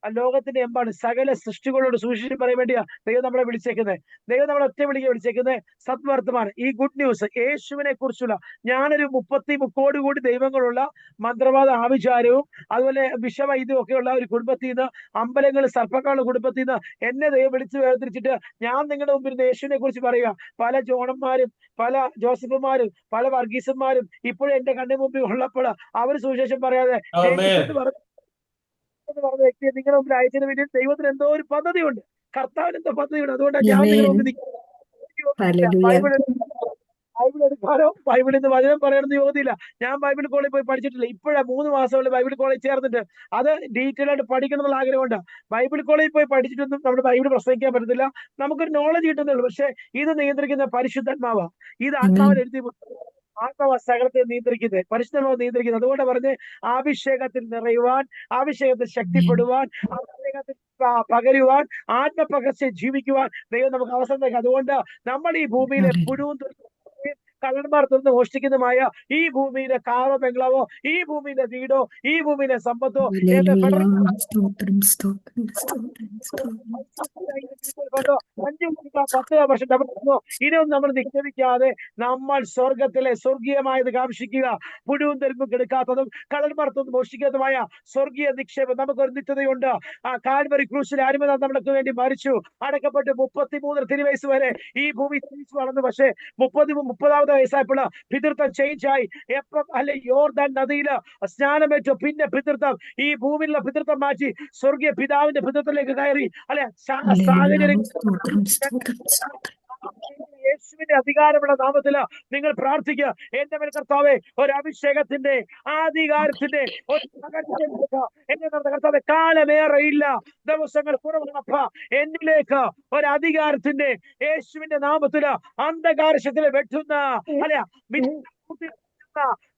ലോകത്തിന്റെ എമ്പാണ് സകല സൃഷ്ടികളോട് സുവിശേഷം പറയാൻ വേണ്ടിയാ ദൈവം നമ്മളെ വിളിച്ചേക്കുന്നത്. ദൈവം നമ്മളെ ഒറ്റ വിളിക്കുന്നത് സത്വർത്തമാനം, ഈ ഗുഡ് ന്യൂസ് യേശുവിനെ കുറിച്ചുള്ള. ഞാനൊരു 30 കോടി ദൈവങ്ങളുള്ള മന്ത്രവാദ ആഭിചാരവും അതുപോലെ വിഷവൈദ്യവും ഒക്കെയുള്ള ഒരു കുടുംബത്തിൽ നിന്ന്, അമ്പലങ്ങൾ സർപ്പക്കാളുടെ കുടുംബത്തിൽ നിന്ന് എന്നെ ദൈവം വിളിച്ചു വേർതിരിച്ചിട്ട് ഞാൻ നിങ്ങളുടെ മുമ്പിൽ യേശുവിനെ കുറിച്ച് പറയുക. പല ജോണന്മാരും പല ജോസഫുമാരും പല വർഗീസന്മാരും ഇപ്പോഴും എന്റെ കണ്ണിന് മുമ്പിൽ ഉള്ളപ്പോൾ അവർ സുവിശേഷം പറയാതെ പറഞ്ഞ വ്യക്തിയെ നിങ്ങളുടെ മുമ്പിൽ അയച്ചതിന് വേണ്ടി ദൈവത്തിന് എന്തോ ഒരു പദ്ധതിയുണ്ട്, കർത്താവിന് എന്തോ പദ്ധതിയുണ്ട്. അതുകൊണ്ടാണ് ഞാൻ നിങ്ങളുടെ മുമ്പിൽ ബൈബിൾ എടുക്കാനോ ബൈബിളിൽ നിന്ന് വചനം പറയണമെന്ന് യോഗ്യതയില്ല. ഞാൻ ബൈബിൾ കോളേജിൽ പോയി പഠിച്ചിട്ടില്ല. ഇപ്പോഴാണ് 3 മാസമുള്ള ബൈബിൾ കോളേജ് ചേർന്നിട്ട് അത് ഡീറ്റെയിൽ ആയിട്ട് പഠിക്കണം എന്നുള്ള ആഗ്രഹമുണ്ട്. ബൈബിൾ കോളേജിൽ പോയി പഠിച്ചിട്ടൊന്നും നമ്മുടെ ബൈബിൾ പ്രസംഗിക്കാൻ പറ്റത്തില്ല. നമുക്കൊരു നോളജ് കിട്ടുന്നുള്ളൂ. പക്ഷെ ഇത് നിയന്ത്രിക്കുന്ന പരിശുദ്ധാത്മാവാ. ഇത് ആത്മാവിൽ എഴുതി ആത്മാവ സകലത്തെ നിയന്ത്രിക്കുന്നത്, പരിശുദ്ധമാവ് നിയന്ത്രിക്കുന്നത്. അതുകൊണ്ട് പറഞ്ഞ് അഭിഷേകത്തിൽ നിറയുവാൻ, അഭിഷേകത്തിൽ ശക്തിപ്പെടുവാൻ, അഭിഷേകത്തിൽ പകരുവാൻ, ആത്മപകർച്ച ജീവിക്കുവാൻ ദൈവം നമുക്ക് അവസരം തരും. അതുകൊണ്ട് നമ്മൾ ഈ ഭൂമിയിലെ പുഴുവും കള്ളന്മാർ തുറന്ന് മോഷ്ടിക്കുന്നതുമായ ഈ ഭൂമിയിലെ കാറോ ബംഗ്ലാവോ, ഈ ഭൂമിയിലെ വീടോ, ഈ ഭൂമിയിലെ സമ്പത്തോ, 5-10 വർഷം ഇതൊന്നും നമ്മൾ നിക്ഷേപിക്കാതെ നമ്മൾ സ്വർഗീയമായത് കാക്ഷിക്കുക. പുഴുവും തെരുമ്പും കെടുക്കാത്തതും കള്ളന്മാർ തുറന്ന് മോഷ്ടിക്കാത്തതുമായ സ്വർഗീയ നിക്ഷേപം നമുക്കൊരു നിത്യതയുണ്ട്. ആ കാൽവരി ക്രൂശിൽ അരുമനാഥ് നമ്മൾക്ക് വേണ്ടി മരിച്ചു, അടക്കപ്പെട്ട് 33 തിരുവയസ്സ് വരെ ഈ ഭൂമി തിരിച്ചു വളർന്നു. പക്ഷേ 30ാമത്തെ വയസ്സായപ്പോൾ പിതൃത്വം ചേഞ്ച് ആയി. എപ്പം അല്ലെ യോർദാൻ നദിയില് സ്നാനമേറ്റു. പിന്നെ പിതൃത്വം ഈ ഭൂമിയിലുള്ള പിതൃത്വം മാറ്റി സ്വർഗീയ പിതാവിന്റെ പിതൃത്വത്തിലേക്ക് കയറി. അല്ലെ സാഹചര്യം യേശുവിന്റെ അധികാരമുള്ള നാമത്തില് നിങ്ങൾ പ്രാർത്ഥിക്കുക. എന്റെ മേൽ കർത്താവേ ഒരു അഭിഷേകത്തിന്റെ അധികാരത്തിന്റെ എന്നെ കർത്താവേ കാലമേറെയില്ല, ദിവസങ്ങൾ കുറവപ്പ. എന്നിലേക്ക് ഒരു അധികാരത്തിന്റെ യേശുവിന്റെ നാമത്തില് അന്ധകാരശത്തില് വെട്ടുന്ന അല്ല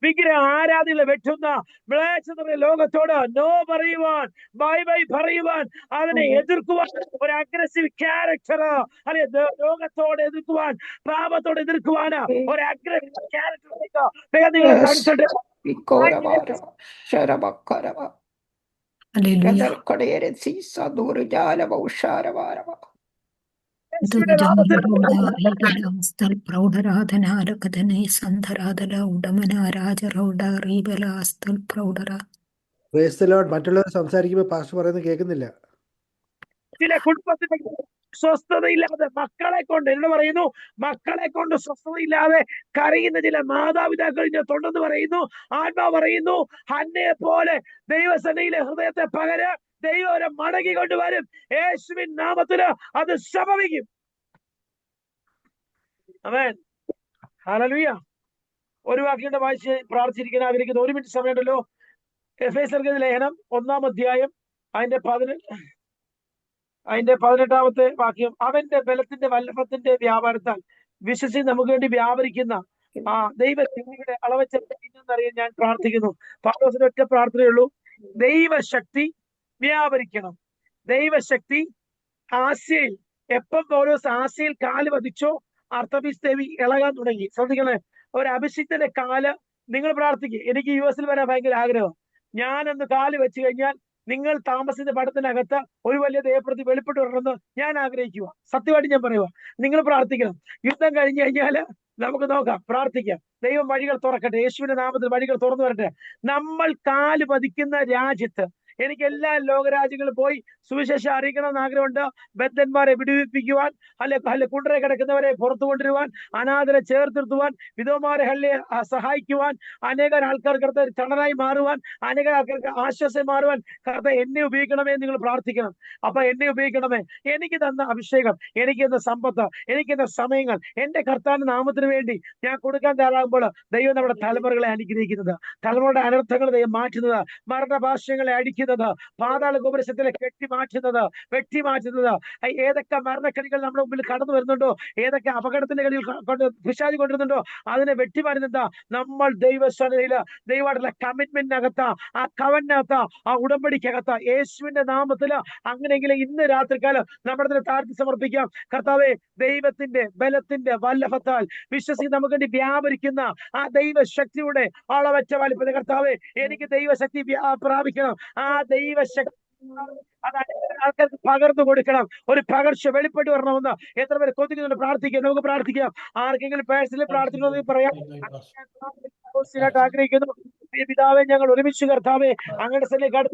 വിഗ്രഹ ആരാധനകളെ വെട്ടുന്ന മ്ലേച്ഛതയുടെ ലോകത്തോട് നോ പറയുവാൻ, ബൈ ബൈ പറയുവാൻ, അതിനെ എതിർക്കുവാൻ ഒരു അഗ്രസീവ് ക്യാരക്ടർ അല്ലെ ലോകത്തോട് എതിർക്കുവാൻ, പാപത്തോട് എതിർക്കുവാൻ ഒരു അഗ്രസീവ് ക്യാരക്ടറിലേക്ക് മറ്റുള്ളവർ സംസാരിക്കുമ്പോൾ പാസ്റ്റർ പറയുന്നത് കേൾക്കുന്നില്ല. ചില കുടുംബത്തിന് സ്വസ്ഥതയില്ലാതെ മക്കളെ കൊണ്ട് എന്ന് പറയുന്നു, മക്കളെ കൊണ്ട് സ്വസ്ഥതയില്ലാതെ കരയുന്ന ചില മാതാപിതാക്കൾ തൊണ്ടെന്ന് പറയുന്നു. ആത്മാവ് പറയുന്നു, ഹന്നയെ പോലെ ദൈവസേനയിലെ ഹൃദയത്തെ പകര് ദൈവം മടങ്ങി കൊണ്ടുവരും. യേശുവിൻ നാമത്തില് അത് സംഭവിക്കും. ആമേൻ. ഹല്ലേലൂയ. ഒരു വാക്യം വായിച്ച് പ്രാർത്ഥിച്ചിരിക്കാൻ ആഗ്രഹിക്കുന്നു. 1 മിനിറ്റ് സമയമുണ്ടല്ലോ. എഫേസ്യർക്ക് ലേഖനം 1-ാം അധ്യായം അതിന്റെ 18-ാമത്തെ വാക്യം. അവന്റെ ബലത്തിന്റെ വല്ലഭത്തിന്റെ വ്യാപാരത്താൽ വിശ്വസിച്ച് നമുക്ക് വേണ്ടി വ്യാപരിക്കുന്ന ദൈവശക്തിയുടെ അളവച്ചറിയാൻ ഞാൻ പ്രാർത്ഥിക്കുന്നു. പൗലോസിന്റെ ഒറ്റ പ്രാർത്ഥനയുള്ളൂ, ദൈവശക്തി വ്യാപരിക്കണം. ദൈവശക്തി ആസ്യയിൽ എപ്പം പൗലോസ് ആസ്യയിൽ കാല് പതിച്ചോ അർത്തമീസ് ദേവി ഇളകാൻ തുടങ്ങി. ശ്രദ്ധിക്കണേ, ഒരു അഭിഷിക്തന്റെ കാല് നിങ്ങൾ പ്രാർത്ഥിക്കുക. എനിക്ക് US വരാൻ ഭയങ്കര ആഗ്രഹം. ഞാനൊന്ന് കാല് വെച്ച് കഴിഞ്ഞാൽ നിങ്ങൾ താമസിക്കുന്ന പടത്തിനകത്ത് ഒരു വലിയ ദൈവപ്രതി വെളിപ്പെട്ട് വരണമെന്ന് ഞാൻ ആഗ്രഹിക്കുക. സത്യമായിട്ട് ഞാൻ പറയുക, നിങ്ങൾ പ്രാർത്ഥിക്കണം. യുദ്ധം കഴിഞ്ഞു കഴിഞ്ഞാല് നമുക്ക് നോക്കാം, പ്രാർത്ഥിക്കാം. ദൈവം വഴികൾ തുറക്കട്ടെ. യേശുവിന്റെ നാമത്തിൽ വഴികൾ തുറന്നു വരട്ടെ. നമ്മൾ കാല് പതിക്കുന്ന രാജ്യത്ത് എനിക്ക് എല്ലാ ലോകരാജ്യങ്ങളും പോയി സുവിശേഷം അറിയിക്കണമെന്ന് ആഗ്രഹമുണ്ട്. ബദ്ധന്മാരെ വിടുവിപ്പിക്കുവാൻ, അല്ലെ കുണ്ടറെ കിടക്കുന്നവരെ പുറത്തു കൊണ്ടുവരുവാൻ, അനാഥരെ ചേർത്തിർത്തുവാൻ, വിധവമാരെ സഹായിക്കുവാൻ, അനേകം ആൾക്കാർക്ക് തണലായി മാറുവാൻ, അനേകം ആൾക്കാർക്ക് ആശ്വാസം മാറുവാൻ കർത്താവേ എന്നെ ഉപയോഗിക്കണമേ നിങ്ങൾ പ്രാർത്ഥിക്കണം. അപ്പൊ എന്നെ ഉപയോഗിക്കണമേ. എനിക്ക് തന്ന അഭിഷേകം, എനിക്ക് തന്ന സമ്പത്ത്, എനിക്ക് തന്ന സമയങ്ങൾ എന്റെ കർത്താവിന്റെ നാമത്തിന് വേണ്ടി ഞാൻ കൊടുക്കാൻ തയ്യാറാകുമ്പോൾ ദൈവം നമ്മുടെ തലമുറകളെ അനുഗ്രഹിക്കുന്നത്, തലമുറയുടെ അനർത്ഥങ്ങൾ ദൈവം മാറ്റുന്നത്, മരണഭാഷ്യങ്ങളെ അടിക്കുന്നത്, പാതാള ഗോപുരത്തിലെ വെട്ടിമാറ്റുന്നത്, ഏതൊക്കെ മരണക്കടികൾ നമ്മുടെ മുമ്പിൽ കടന്നു വരുന്നുണ്ടോ, ഏതൊക്കെ അപകടത്തിന്റെ കളിയിൽ പിശാച് കൊണ്ടിരുന്നുണ്ടോ അതിനെ വെട്ടിമാറ്റുന്നത് നമ്മൾ ദൈവസന്നിധിയില് ദൈവമായിട്ടുള്ള കമ്മിറ്റ്മെന്റിനകത്ത്, ആ കവനകത്ത്, ആ ഉടമ്പടിക്കകത്ത് യേശുവിന്റെ നാമത്തില് അങ്ങനെയെങ്കിലും ഇന്ന് രാത്രികാലം നമ്മുടെ താഴ്ത്തി സമർപ്പിക്കാം. കർത്താവെ, ദൈവത്തിന്റെ ബലത്തിന്റെ വല്ലഭത്താൽ വിശ്വസിച്ച് നമുക്ക് വേണ്ടി വ്യാപരിക്കുന്ന ആ ദൈവശക്തിയുടെ അളവറ്റ വലിപ്പത്തെ കർത്താവെ എനിക്ക് ദൈവശക്തി പ്രാപിക്കണം. ആ ദൈവശക്തി അത് ആൾക്കാർക്ക് പകർന്നു കൊടുക്കണം. ഒരു പകർച്ച വെളിപ്പെട്ട് വരണമെന്ന് എത്ര പേര് കൊതിക്കുന്നുണ്ട്? പ്രാർത്ഥിക്കാം, നമുക്ക് പ്രാർത്ഥിക്കാം. ആർക്കെങ്കിലും പേഴ്സണലി പ്രാർത്ഥിക്കണമെന്ന് പറയാം. ആഗ്രഹിക്കുന്നു. പിതാവെ, ഞങ്ങൾ ഒരുമിച്ച് കർത്താവെ അങ്ങയുടെ സ്ഥലത്തേക്ക്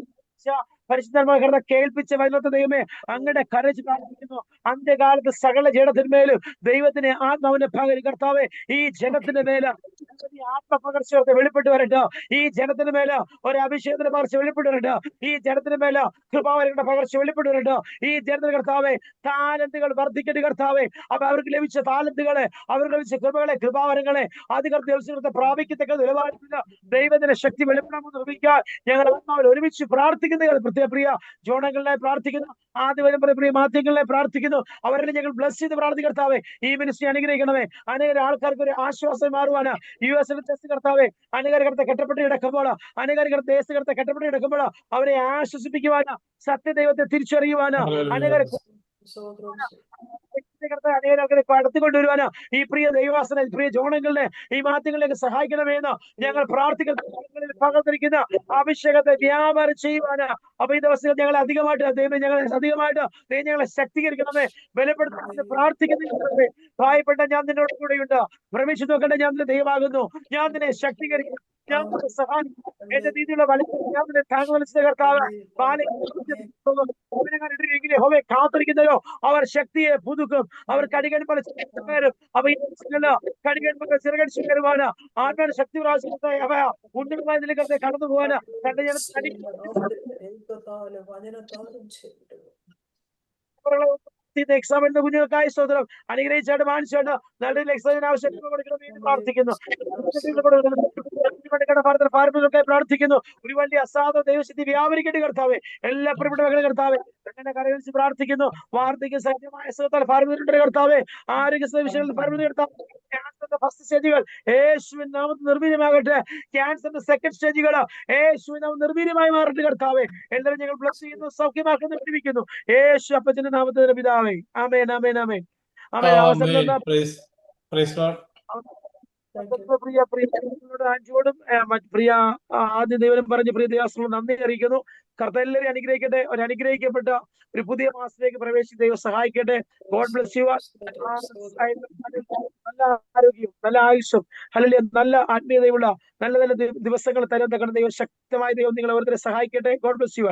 പരിശുദ്ധമായ കർത്താവ് കേൾപ്പിച്ച വചനത്തെ ദൈവമേ അങ്ങയുടെ കരച്ച് പ്രാർത്ഥിക്കുന്നു. അന്ത്യകാലത്ത് സകല ജഡത്തിന്മേലും ദൈവത്തിന് ആത്മാവിന്റെ പകരം കർത്താവെ ഈ ജനത്തിന്റെ മേല് ആത്മപകർച്ചയൊക്കെ വെളിപ്പെട്ട് വരട്ടോ. ഈ ജനത്തിന് മേല് ഒരു അഭിഷേകത്തിന്റെ പകർച്ച വെളിപ്പെട്ട് വരട്ടോ. ഈ ജനത്തിന് മേല് കൃപാവരങ്ങളുടെ പകർച്ച വെളിപ്പെട്ട് വരട്ടോ. ഈ ജനത്തിന് കർത്താവെ താലന്തുകൾ വർദ്ധിക്കട്ടെ കർത്താവെ. അപ്പൊ അവർക്ക് ലഭിച്ച താലന്തുകളെ, അവർക്ക് ലഭിച്ച കൃപകളെ, കൃപാവരങ്ങളെ അധികൃത പ്രാപിക്കത്തക്ക നിലവാരത്തില് ദൈവത്തിന്റെ ശക്തി വെളിപ്പെടാമെന്ന് നിർമ്മിക്കാൻ ഞങ്ങൾ ആത്മാവിൽ ഒരുമിച്ച് പ്രാർത്ഥിക്കുന്ന പ്രിയ ജോണങ്ങളിലെ പ്രാർത്ഥിക്കുന്നു. ആദ്യം പ്രിയ മാധ്യമങ്ങളിലെ പ്രാർത്ഥിക്കുന്നു. അവരെ ഞങ്ങൾ ബ്ലസ് ചെയ്ത് പ്രാർത്ഥിക്കും കർത്താവെ. ഈ മിനിസ്ട്രി അനുഗ്രഹിക്കണമേ. അനേകം ആൾക്കാർക്ക് ഒരു ആശ്വാസം മാറുവാന് US കർത്താവെ അനേകർക്കത്തെ കെട്ടപ്പെട്ട് കിടക്കുമ്പോൾ, അനേകർക്കത്തെ ദേശത്തെ കെട്ടപ്പെട്ട് കിടക്കുമ്പോൾ അവരെ ആശ്വസിപ്പിക്കുവാന്, സത്യദൈവത്തെ തിരിച്ചറിയുവാന്, അനേകരെ അടുത്തുകൊണ്ടുവരുവാന് ഈ പ്രിയ ദൈവാസന, പ്രിയ ജോണങ്ങളിലെ ഈ മാധ്യമങ്ങളിലേക്ക് സഹായിക്കണമെന്ന് ഞങ്ങൾ പ്രാർത്ഥിക്കുന്ന പകർന്നിരിക്കുന്ന അഭിഷേകത്തെ വ്യാപാരം ചെയ്യുവാന്. അപ്പൊ ഈ ദിവസങ്ങൾ ഞങ്ങളെ അധികമായിട്ട് ഞങ്ങളെ ശക്തീകരിക്കണമേ, ബലപ്പെടുത്തണമെന്ന് പ്രാർത്ഥിക്കുന്ന ഭയപ്പെട്ട ഞാൻ നിന്നോട് കൂടെയുണ്ട്. ഭ്രമിച്ചു നോക്കേണ്ട ഞാൻ നിന്റെ ദൈവമാകുന്നു. ഞാൻ നിന്നെ ശക്തീകരിക്കും, ഞാൻ നിന്നെ സഹായിക്കും. എന്റെ രീതിയിലുള്ള ഞാൻ നിന്നെ താങ്കൾ കർത്താവ് ഹോവെ കാത്തിരിക്കുന്നവരോ അവർ ശക്തിയെ പുതുക്കും. അവർ കടികൻ പോലെ വരും. അപ്പൊ ഈ കടികൻ പോലെ ചിറകടിച്ചു കയറുവാന്, ആത്മാവിന്റെ ശക്തി പ്രാവശ്യമായ അവ ഉന്നതമായ നിലകത്തെ കടന്നു പോവാന് തന്റെ എക്സാമിന്റെ കുഞ്ഞുങ്ങൾക്കായി സ്തോത്രം. അനുഗ്രഹിച്ചായിട്ട് മാനിച്ചായിട്ട് നല്ലൊരു എക്സാമിന് ആവശ്യത്തിന് കൊടുക്കണമെന്ന് പ്രാർത്ഥിക്കുന്നു. പ്രാർത്ഥിക്കുന്നു. ഒരു വലിയ അസാധ ദൈവശക്തി വ്യാപരിക്കട്ടെ കർത്താവെ. എല്ലാ പ്രിയപ്പെട്ട മക്കളെ കർത്താവെ അങ്ങനെ കരവിച്ച് പ്രാർത്ഥിക്കുന്നു. വാർദ്ധക്യ സഹജമായ അസുഖത്താൽ ഭാരതത്തിന്റെ കർത്താവെ, ആരോഗ്യ വിഷയങ്ങളിൽ കർത്താവ്, ക്യാൻസറിന്റെ ഫസ്റ്റ് സ്റ്റേജുകൾ യേശുവിൻ നാമത്തിൽ നിർവീര്യമാകട്ടെ. ക്യാൻസറിന്റെ സെക്കൻഡ് സ്റ്റേജുകൾ യേശുവിൻ നാമം നിർവീര്യമായി മാറട്ടെ കർത്താവെ. എല്ലാവരും ഞങ്ങൾ ബ്ലസ് ചെയ്യുന്നു, സൗഖ്യമാക്കുന്നു, ജീവിക്കുന്നു യേശു അപ്പച്ചന്റെ നാമത്തിൽ പിതാവേ. ആമേൻ, ആമേൻ, ആമേൻ, ആമേൻ. അവസരം ആൻജിയോടും പ്രിയ ആദ്യ ദൈവം പറഞ്ഞ പ്രിയ ദേവസ്വം നന്ദി അറിയിക്കുന്നു. കർത്താവ് എല്ലാവരും അനുഗ്രഹിക്കട്ടെ. ഒരു അനുഗ്രഹിക്കപ്പെട്ട ഒരു പുതിയ മാസത്തിലേക്ക് പ്രവേശിച്ച് ദൈവം സഹായിക്കട്ടെ. God bless you. നല്ല ആരോഗ്യവും നല്ല ആയുസ്സും അല്ലെങ്കിൽ നല്ല ആത്മീയതയുള്ള നല്ല നല്ല ദിവസങ്ങൾ തരാൻ തക്കണം ദൈവം ശക്തമായ ദൈവം നിങ്ങളെ ഓരോരുത്തരെ സഹായിക്കട്ടെ. God bless you.